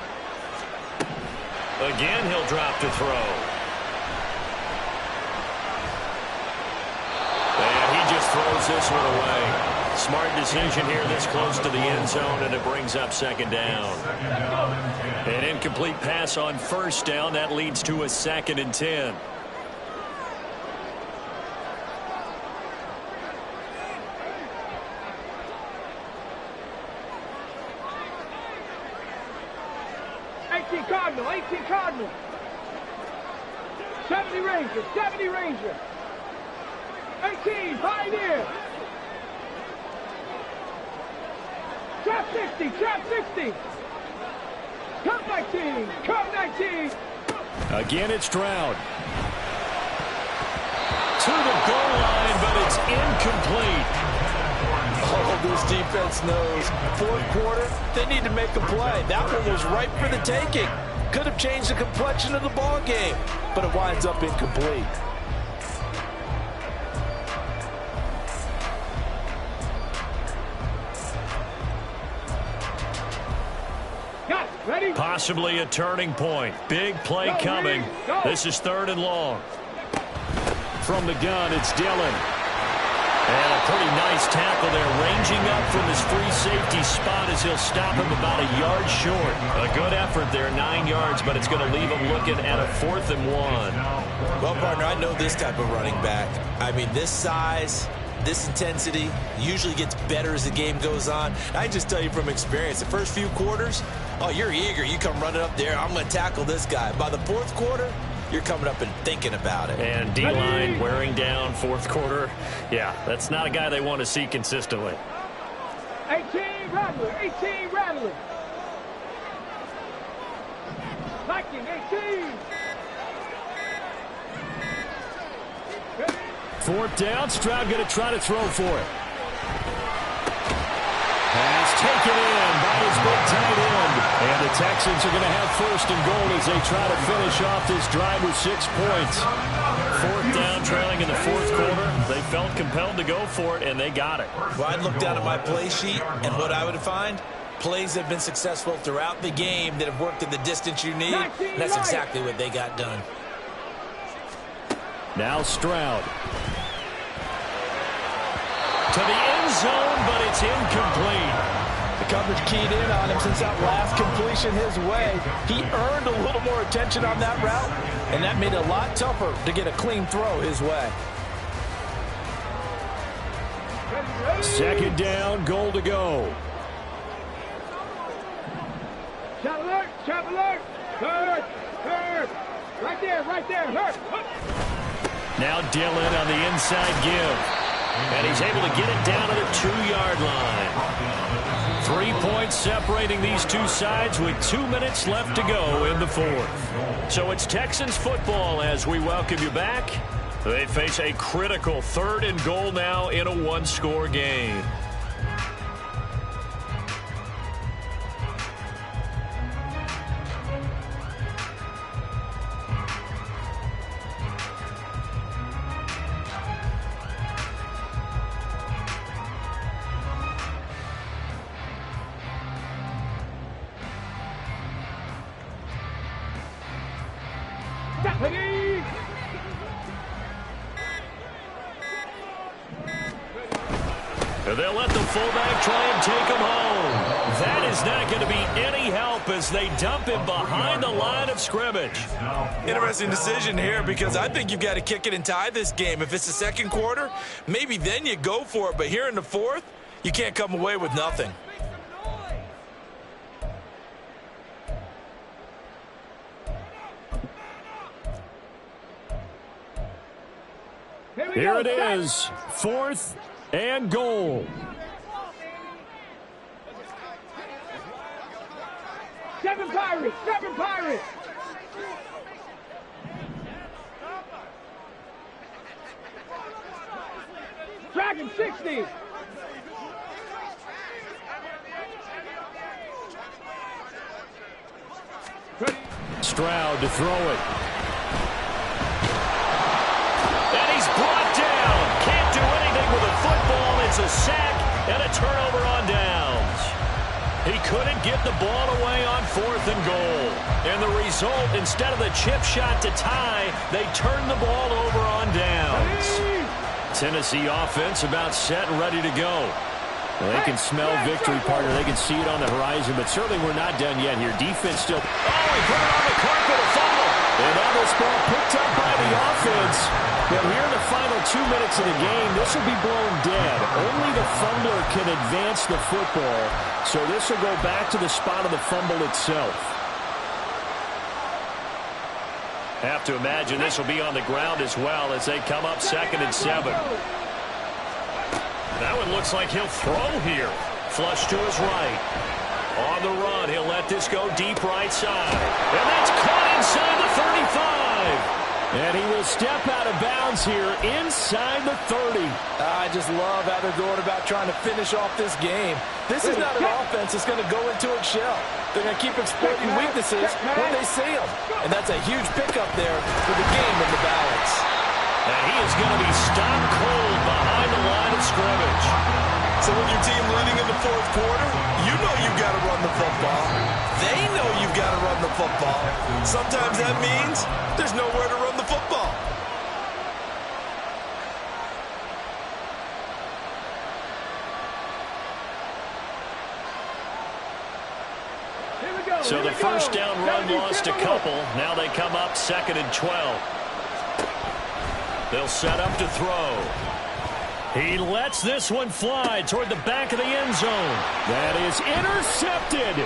Again, he'll drop to throw. And he just throws this one away. Smart decision here this close to the end zone, and it brings up second down. An incomplete pass on first down. That leads to a 2nd and 10. Cardinal, 18 Cardinal. 70 Ranger, 70 Ranger. 18 Pioneer. Trap 60, trap 60. Come 19, come 19. Again, it's Stroud. To the goal line, but it's incomplete. Oh, this defense knows. 4th quarter, they need to make a play. That one was ripe for the taking. Could have changed the complexion of the ball game, but it winds up incomplete. Got it, ready? Possibly a turning point. Big play coming. This is 3rd and long. From the gun, it's Dillon. And a pretty nice tackle there, ranging up from his free safety spot as he'll stop him about a yard short. A good effort there, 9 yards, but it's going to leave him looking at a 4th and 1. Well, partner, I know this type of running back. I mean, this size, this intensity usually gets better as the game goes on. I just tell you from experience, the first few quarters, oh, you're eager. You come running up there, I'm going to tackle this guy. By the 4th quarter, you're coming up and thinking about it. And D-line wearing down 4th quarter. Yeah, that's not a guy they want to see consistently. 18 Rattler, 18 Rattler. Viking, 18. 4th down, Stroud going to try to throw for it. Pass taken in by his big tight end. And the Texans are going to have 1st and goal as they try to finish off this drive with 6 points. 4th down, trailing in the 4th quarter. They felt compelled to go for it, and they got it. Well, I'd look down at my play sheet, and what I would find, plays that have been successful throughout the game that have worked in the distance you need. And that's exactly what they got done. Now Stroud. To the end zone, but it's incomplete. The coverage keyed in on him since that last completion his way. He earned a little more attention on that route, and that made it a lot tougher to get a clean throw his way. 2nd down, goal to go. Shot alert, shot alert. Hurt, hurt. Right there, hurt. Now Dillon on the inside give. And he's able to get it down to the 2-yard line. 3 points separating these two sides with 2 minutes left to go in the 4th. So it's Texans football as we welcome you back. They face a critical 3rd and goal now in a 1-score game. They'll let the fullback try and take him home. That is not going to be any help as they dump him behind the line of scrimmage. Interesting decision here because I think you've got to kick it and tie this game. If it's the 2nd quarter, maybe then you go for it. But here in the 4th, you can't come away with nothing. Here it is, 4th and goal. Seven Pirates, 7 Pirates. Dragon 60. Stroud to throw it. And he's brought down. Can't do anything with a football. It's a sack and a turnover on downs. He couldn't get the ball away on 4th and goal. And the result, instead of the chip shot to tie, they turned the ball over on downs. Tennessee offense about set and ready to go. Well, they can smell victory, partner. They can see it on the horizon, but certainly we're not done yet here. Defense still... Oh, he put it on the carpet, a fumble. And now this ball picked up by the offense. But here in the final 2 minutes of the game, this will be blown dead. Only the fumbler can advance the football, so this will go back to the spot of the fumble itself. Have to imagine this will be on the ground as well as they come up 2nd and 7. That one looks like he'll throw here. Flush to his right. On the run, he'll let this go deep right side. And that's caught inside the 35. And he will step out of bounds here inside the 30. I just love how they're going about trying to finish off this game. This is not an offense that's going to go into its shell. They're going to keep exploiting weaknesses when they see them. And that's a huge pickup there for the game in the balance. And he is going to be stopped cold behind the line of scrimmage. So when your team leading in the 4th quarter, you know you've got to run the football. They know you've got to run the football. Sometimes that means there's nowhere to run the football. So the first down run lost a couple. Now they come up 2nd and 12. They'll set up to throw. He lets this one fly toward the back of the end zone. That is intercepted.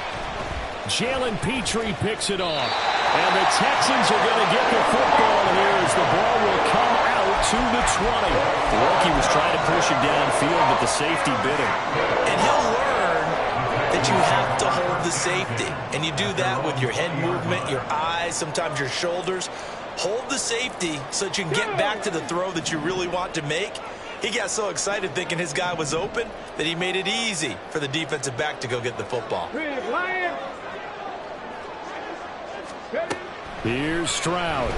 Jalen Petrie picks it off. And the Texans are going to get the football here as the ball will come out to the 20. The rookie was trying to push him downfield, but the safety bit him. And he'll learn that you have to hold the safety. And you do that with your head movement, your eyes, sometimes your shoulders. Hold the safety so that you can get back to the throw that you really want to make. He got so excited thinking his guy was open that he made it easy for the defensive back to go get the football. Here's Stroud.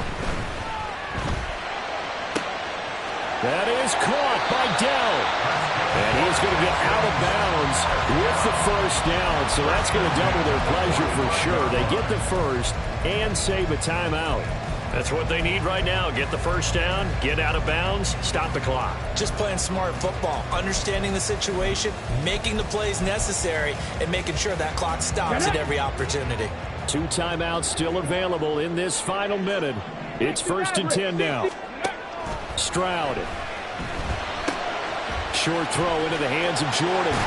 That is caught by Dell. And he's going to get out of bounds with the first down. So that's going to double their pleasure for sure. They get the first and save a timeout. That's what they need right now. Get the first down, get out of bounds, stop the clock. Just playing smart football, understanding the situation, making the plays necessary, and making sure that clock stops at every opportunity. 2 timeouts still available in this final minute. It's 1st and 10 now. Stroud. Short throw into the hands of Jordan.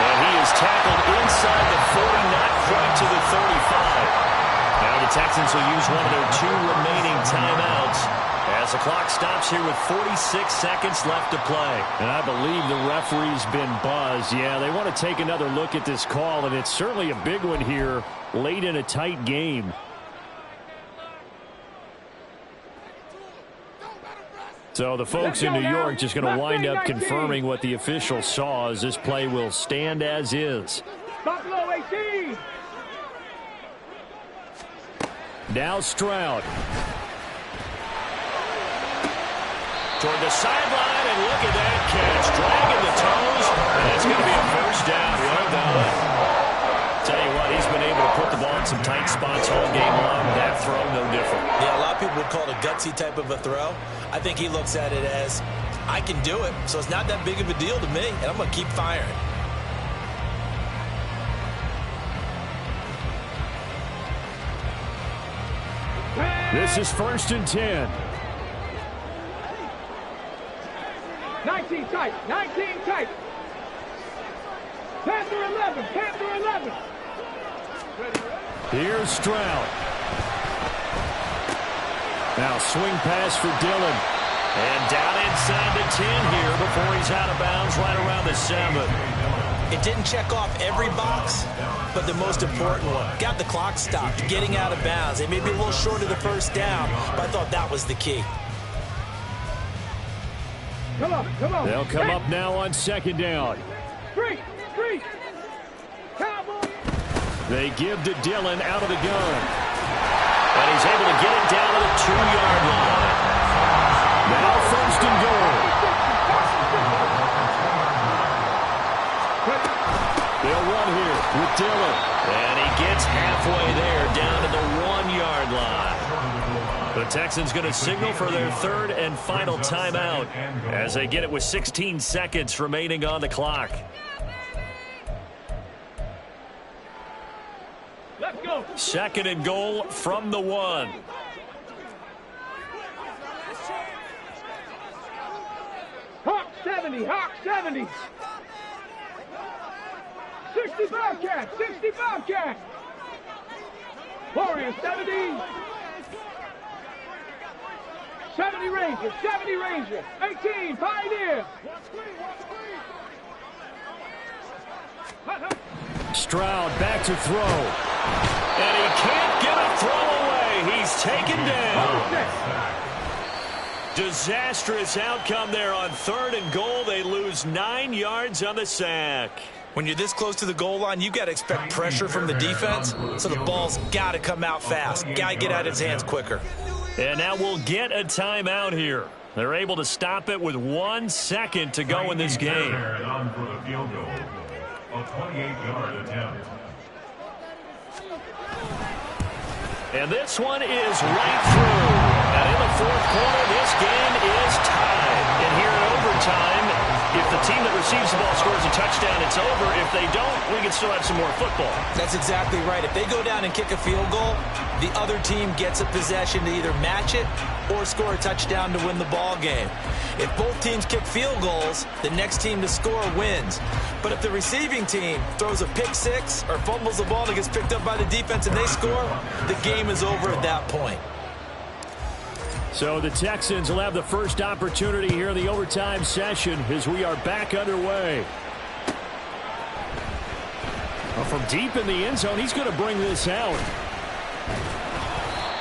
And he is tackled inside the 40, not quite to the 35. Now the Texans will use one of their 2 remaining timeouts as the clock stops here with 46 seconds left to play. And I believe the referee's been buzzed. Yeah, they want to take another look at this call, and it's certainly a big one here late in a tight game. So the folks in New York just going to wind up confirming what the official saw as this play will stand as is. Buffalo 18. Now Stroud. Toward the sideline, and look at that catch. Dragging the toes, and it's going to be a first down. Well done. Tell you what, he's been able to put the ball in some tight spots all game long. That throw, no different. Yeah, a lot of people would call it a gutsy type of a throw. I think he looks at it as, I can do it, so it's not that big of a deal to me, and I'm going to keep firing. This is 1st and 10. 19 tight. 19 tight. Panther 11. Panther 11. Here's Stroud. Now swing pass for Dillon. And down inside the 10 here before he's out of bounds right around the 7. It didn't check off every box, but the most important one. Got the clock stopped, getting out of bounds. They may be a little short of the first down, but I thought that was the key. Come on, come on. They'll come up now on 2nd down. Street, street. Cowboy. They give to Dillon out of the gun. And he's able to get it down to the 2-yard line. Now 1st and goal. They'll run here with Texans going to signal for their third and final timeout as they get it with 16 seconds remaining on the clock. Let's go. Second and goal from the 1. Hawk 70, Hawk 70. 60 Bobcat, 60 Bobcat. Warriors 70. 70 Rangers, 70 Rangers. 18 Pioneers. Stroud back to throw. And he can't get a throw away. He's taken down. Disastrous outcome there on third and goal. They lose 9 yards on the sack. When you're this close to the goal line, you got to expect pressure from the defense, so the ball's got to come out fast. Got to get out of his hands quicker. And now we'll get a timeout here. They're able to stop it with 1 second to go in this game. On for the field goal. A 28-yard attempt. And this one is right through. And in the fourth quarter, this game is tied. And here in overtime, if the team that receives the ball scores a touchdown, it's over. If they don't, we can still have some more football. That's exactly right. If they go down and kick a field goal, the other team gets a possession to either match it or score a touchdown to win the ball game. If both teams kick field goals, the next team to score wins. But if the receiving team throws a pick six or fumbles the ball and gets picked up by the defense and they score, the game is over at that point. So the Texans will have the first opportunity here in the overtime session as we are back underway. Well, from deep in the end zone, he's going to bring this out.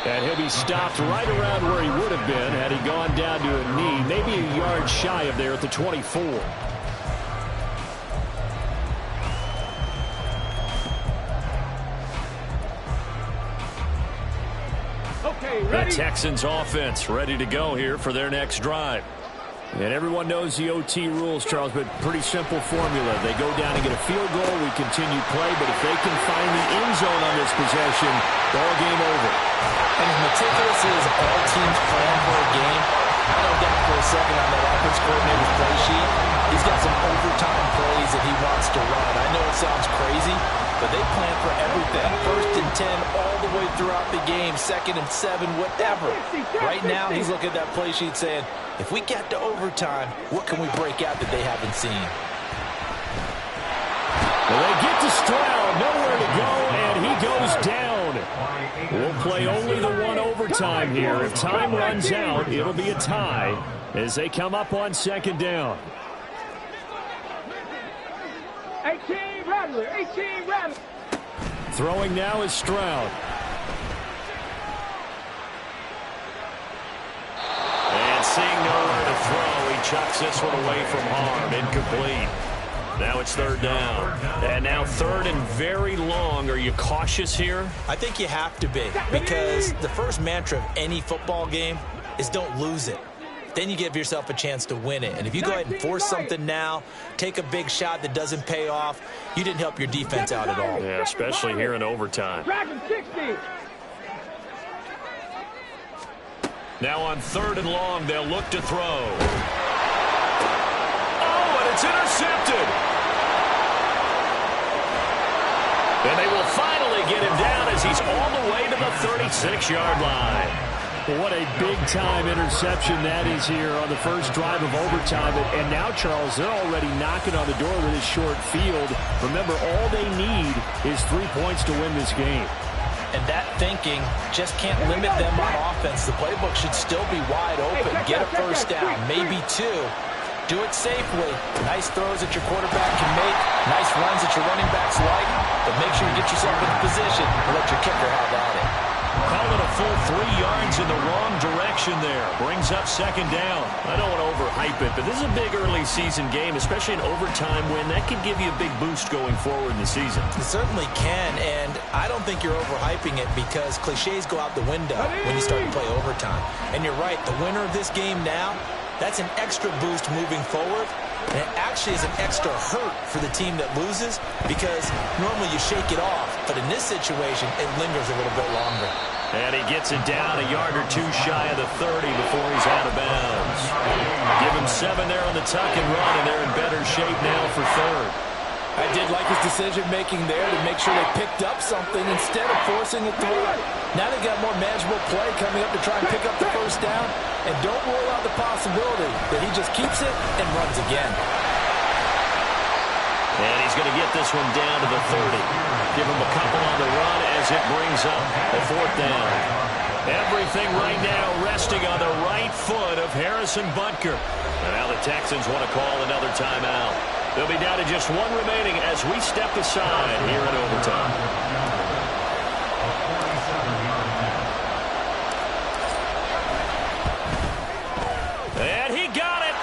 And he'll be stopped right around where he would have been had he gone down to a knee, maybe a yard shy of there at the 24. Okay, The ready? Texans offense ready to go here for their next drive. And everyone knows the OT rules, Charles, but pretty simple formula. They go down and get a field goal, we continue play, but if they can find the end zone on this possession, ball game over. And as meticulous as all teams plan for a game, I don't doubt for a second on that offense coordinator's play sheet, he's got some overtime plays that he wants to run. I know it sounds crazy, but they plan for everything. 1st and 10 all the way throughout the game, 2nd and 7, whatever. Right now, he's looking at that play sheet saying, if we get to overtime, what can we break out that they haven't seen? Well, they get to Stroud, nowhere to go, and he goes down. We'll play only the one overtime here. If time runs out, it'll be a tie as they come up on 2nd down. 18 Rattler, 18 Rattler. Throwing now is Stroud. And seeing nowhere to throw, he chucks this one away from harm. Incomplete. Now it's 3rd down. And now 3rd and very long. Are you cautious here? I think you have to be, because the first mantra of any football game is don't lose it. Then you give yourself a chance to win it. And if you go ahead and force something now, take a big shot that doesn't pay off, you didn't help your defense out at all. Yeah, especially here in overtime. Dragon 60. Now on 3rd and long, they'll look to throw. Oh, and it's intercepted. And they will finally get him down as he's all the way to the 36-yard line. Well, what a big-time interception that is here on the first drive of overtime. And now, Charles, they're already knocking on the door with this short field. Remember, all they need is 3 points to win this game. And that thinking just can't limit them on offense. The playbook should still be wide open. Get a first down, maybe 2. Do it safely. Nice throws that your quarterback can make. Nice runs that your running backs like. But make sure you get yourself in position and let your kicker have at it. Call it a full 3 yards in the wrong direction there. Brings up 2nd down. I don't want to overhype it, but this is a big early season game, especially an overtime win. That could give you a big boost going forward in the season. It certainly can, and I don't think you're overhyping it because cliches go out the window when you start to play overtime. And you're right, the winner of this game now, that's an extra boost moving forward. And it actually is an extra hurt for the team that loses because normally you shake it off. But in this situation, it lingers a little bit longer. And he gets it down a yard or two shy of the 30 before he's out of bounds. Give him 7 there on the tuck and run, and they're in better shape now for third. I did like his decision-making there to make sure they picked up something instead of forcing a throw. Now they've got more manageable play coming up to try and pick up the first down, and don't rule out the possibility that he just keeps it and runs again. And he's going to get this one down to the 30. Give him a couple on the run as it brings up a 4th down. Everything right now resting on the right foot of Harrison Butker. And now the Texans want to call another timeout. They'll be down to just 1 remaining as we step aside here in overtime. And he got it.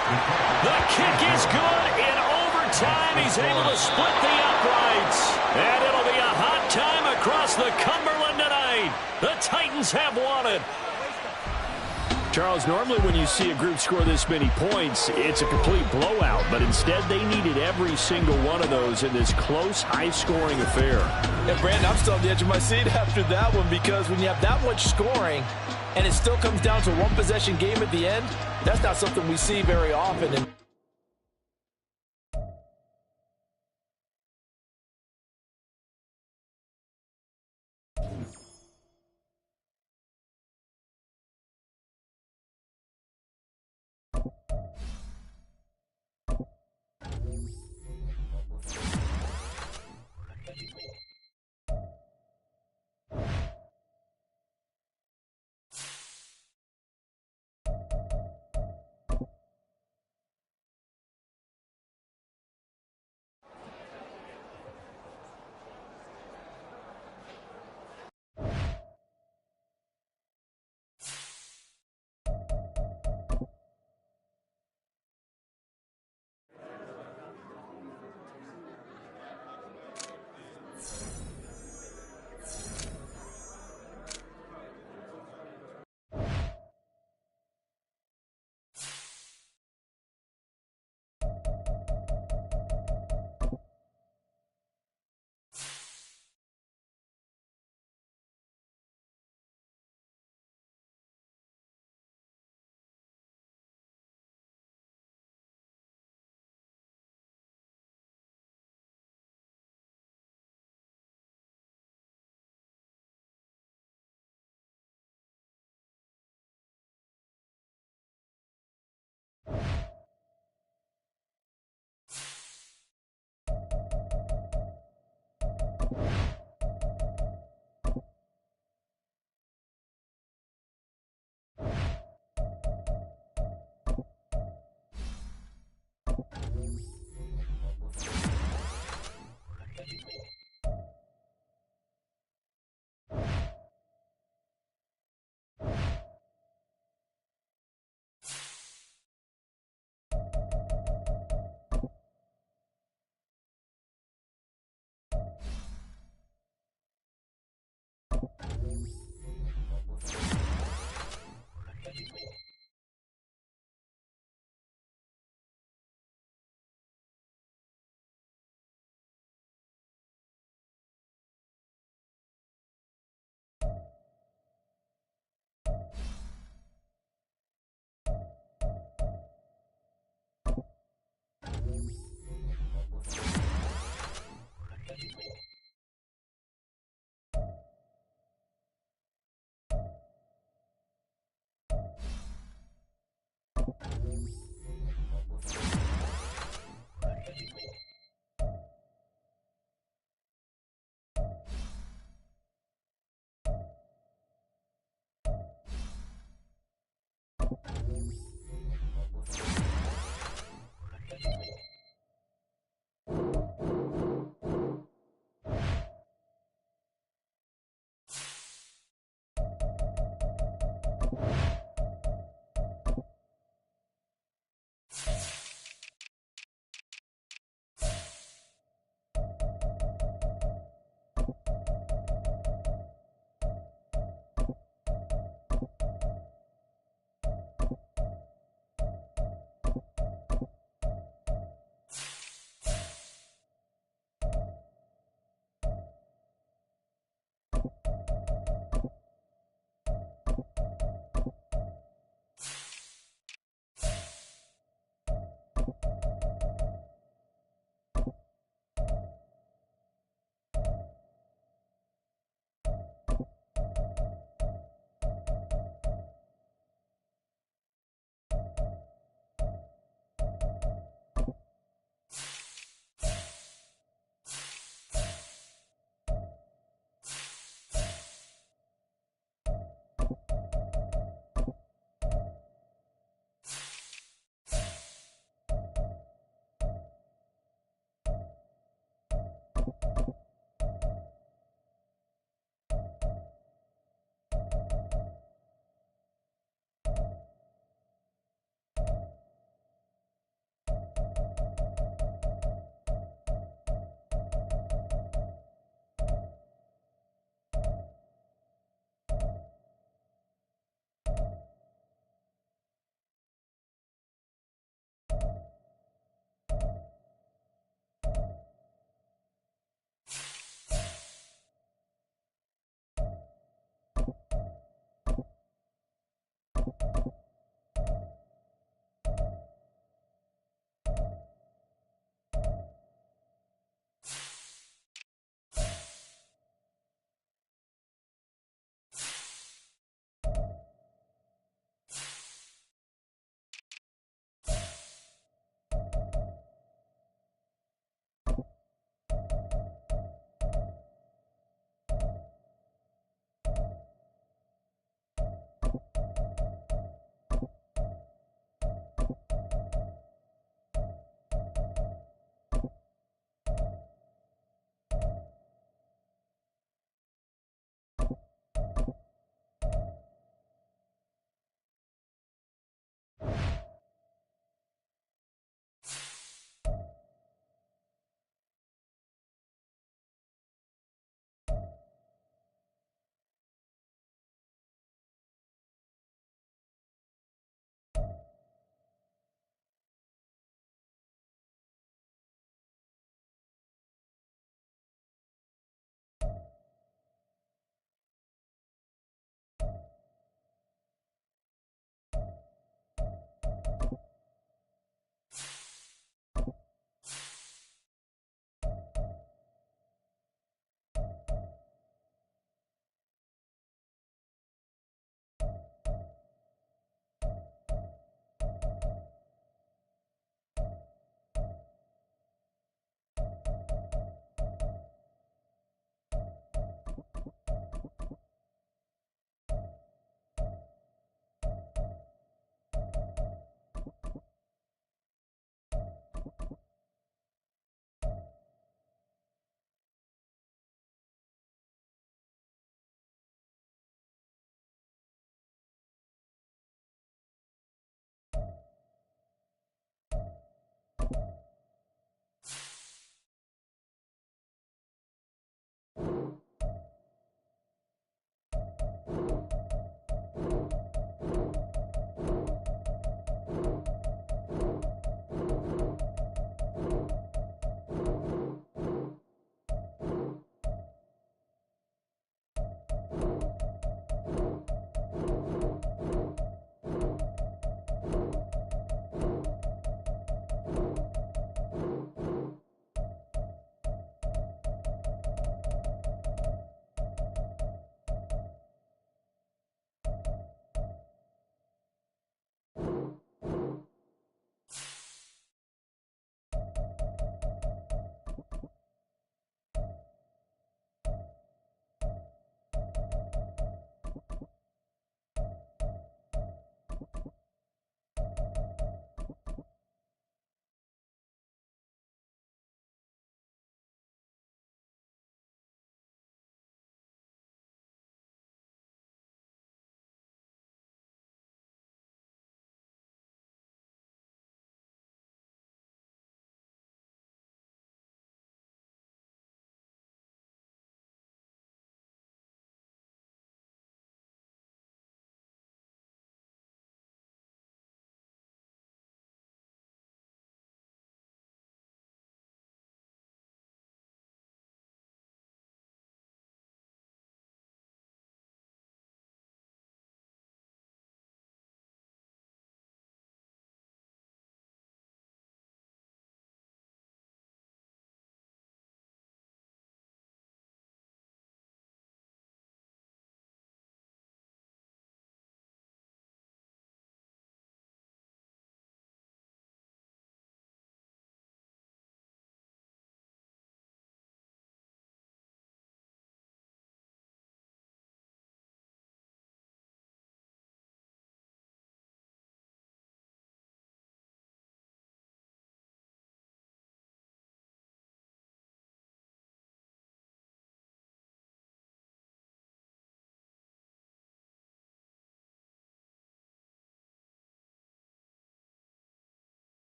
The kick is good in overtime. He's able to split the uprights. And it'll be a hot time across the Cumberland tonight. The Titans have won it. Charles, normally when you see a group score this many points, it's a complete blowout. But instead, they needed every single one of those in this close, high-scoring affair. Yeah, Brandon, I'm still on the edge of my seat after that one because when you have that much scoring and it still comes down to 1-possession game at the end, that's not something we see very often. And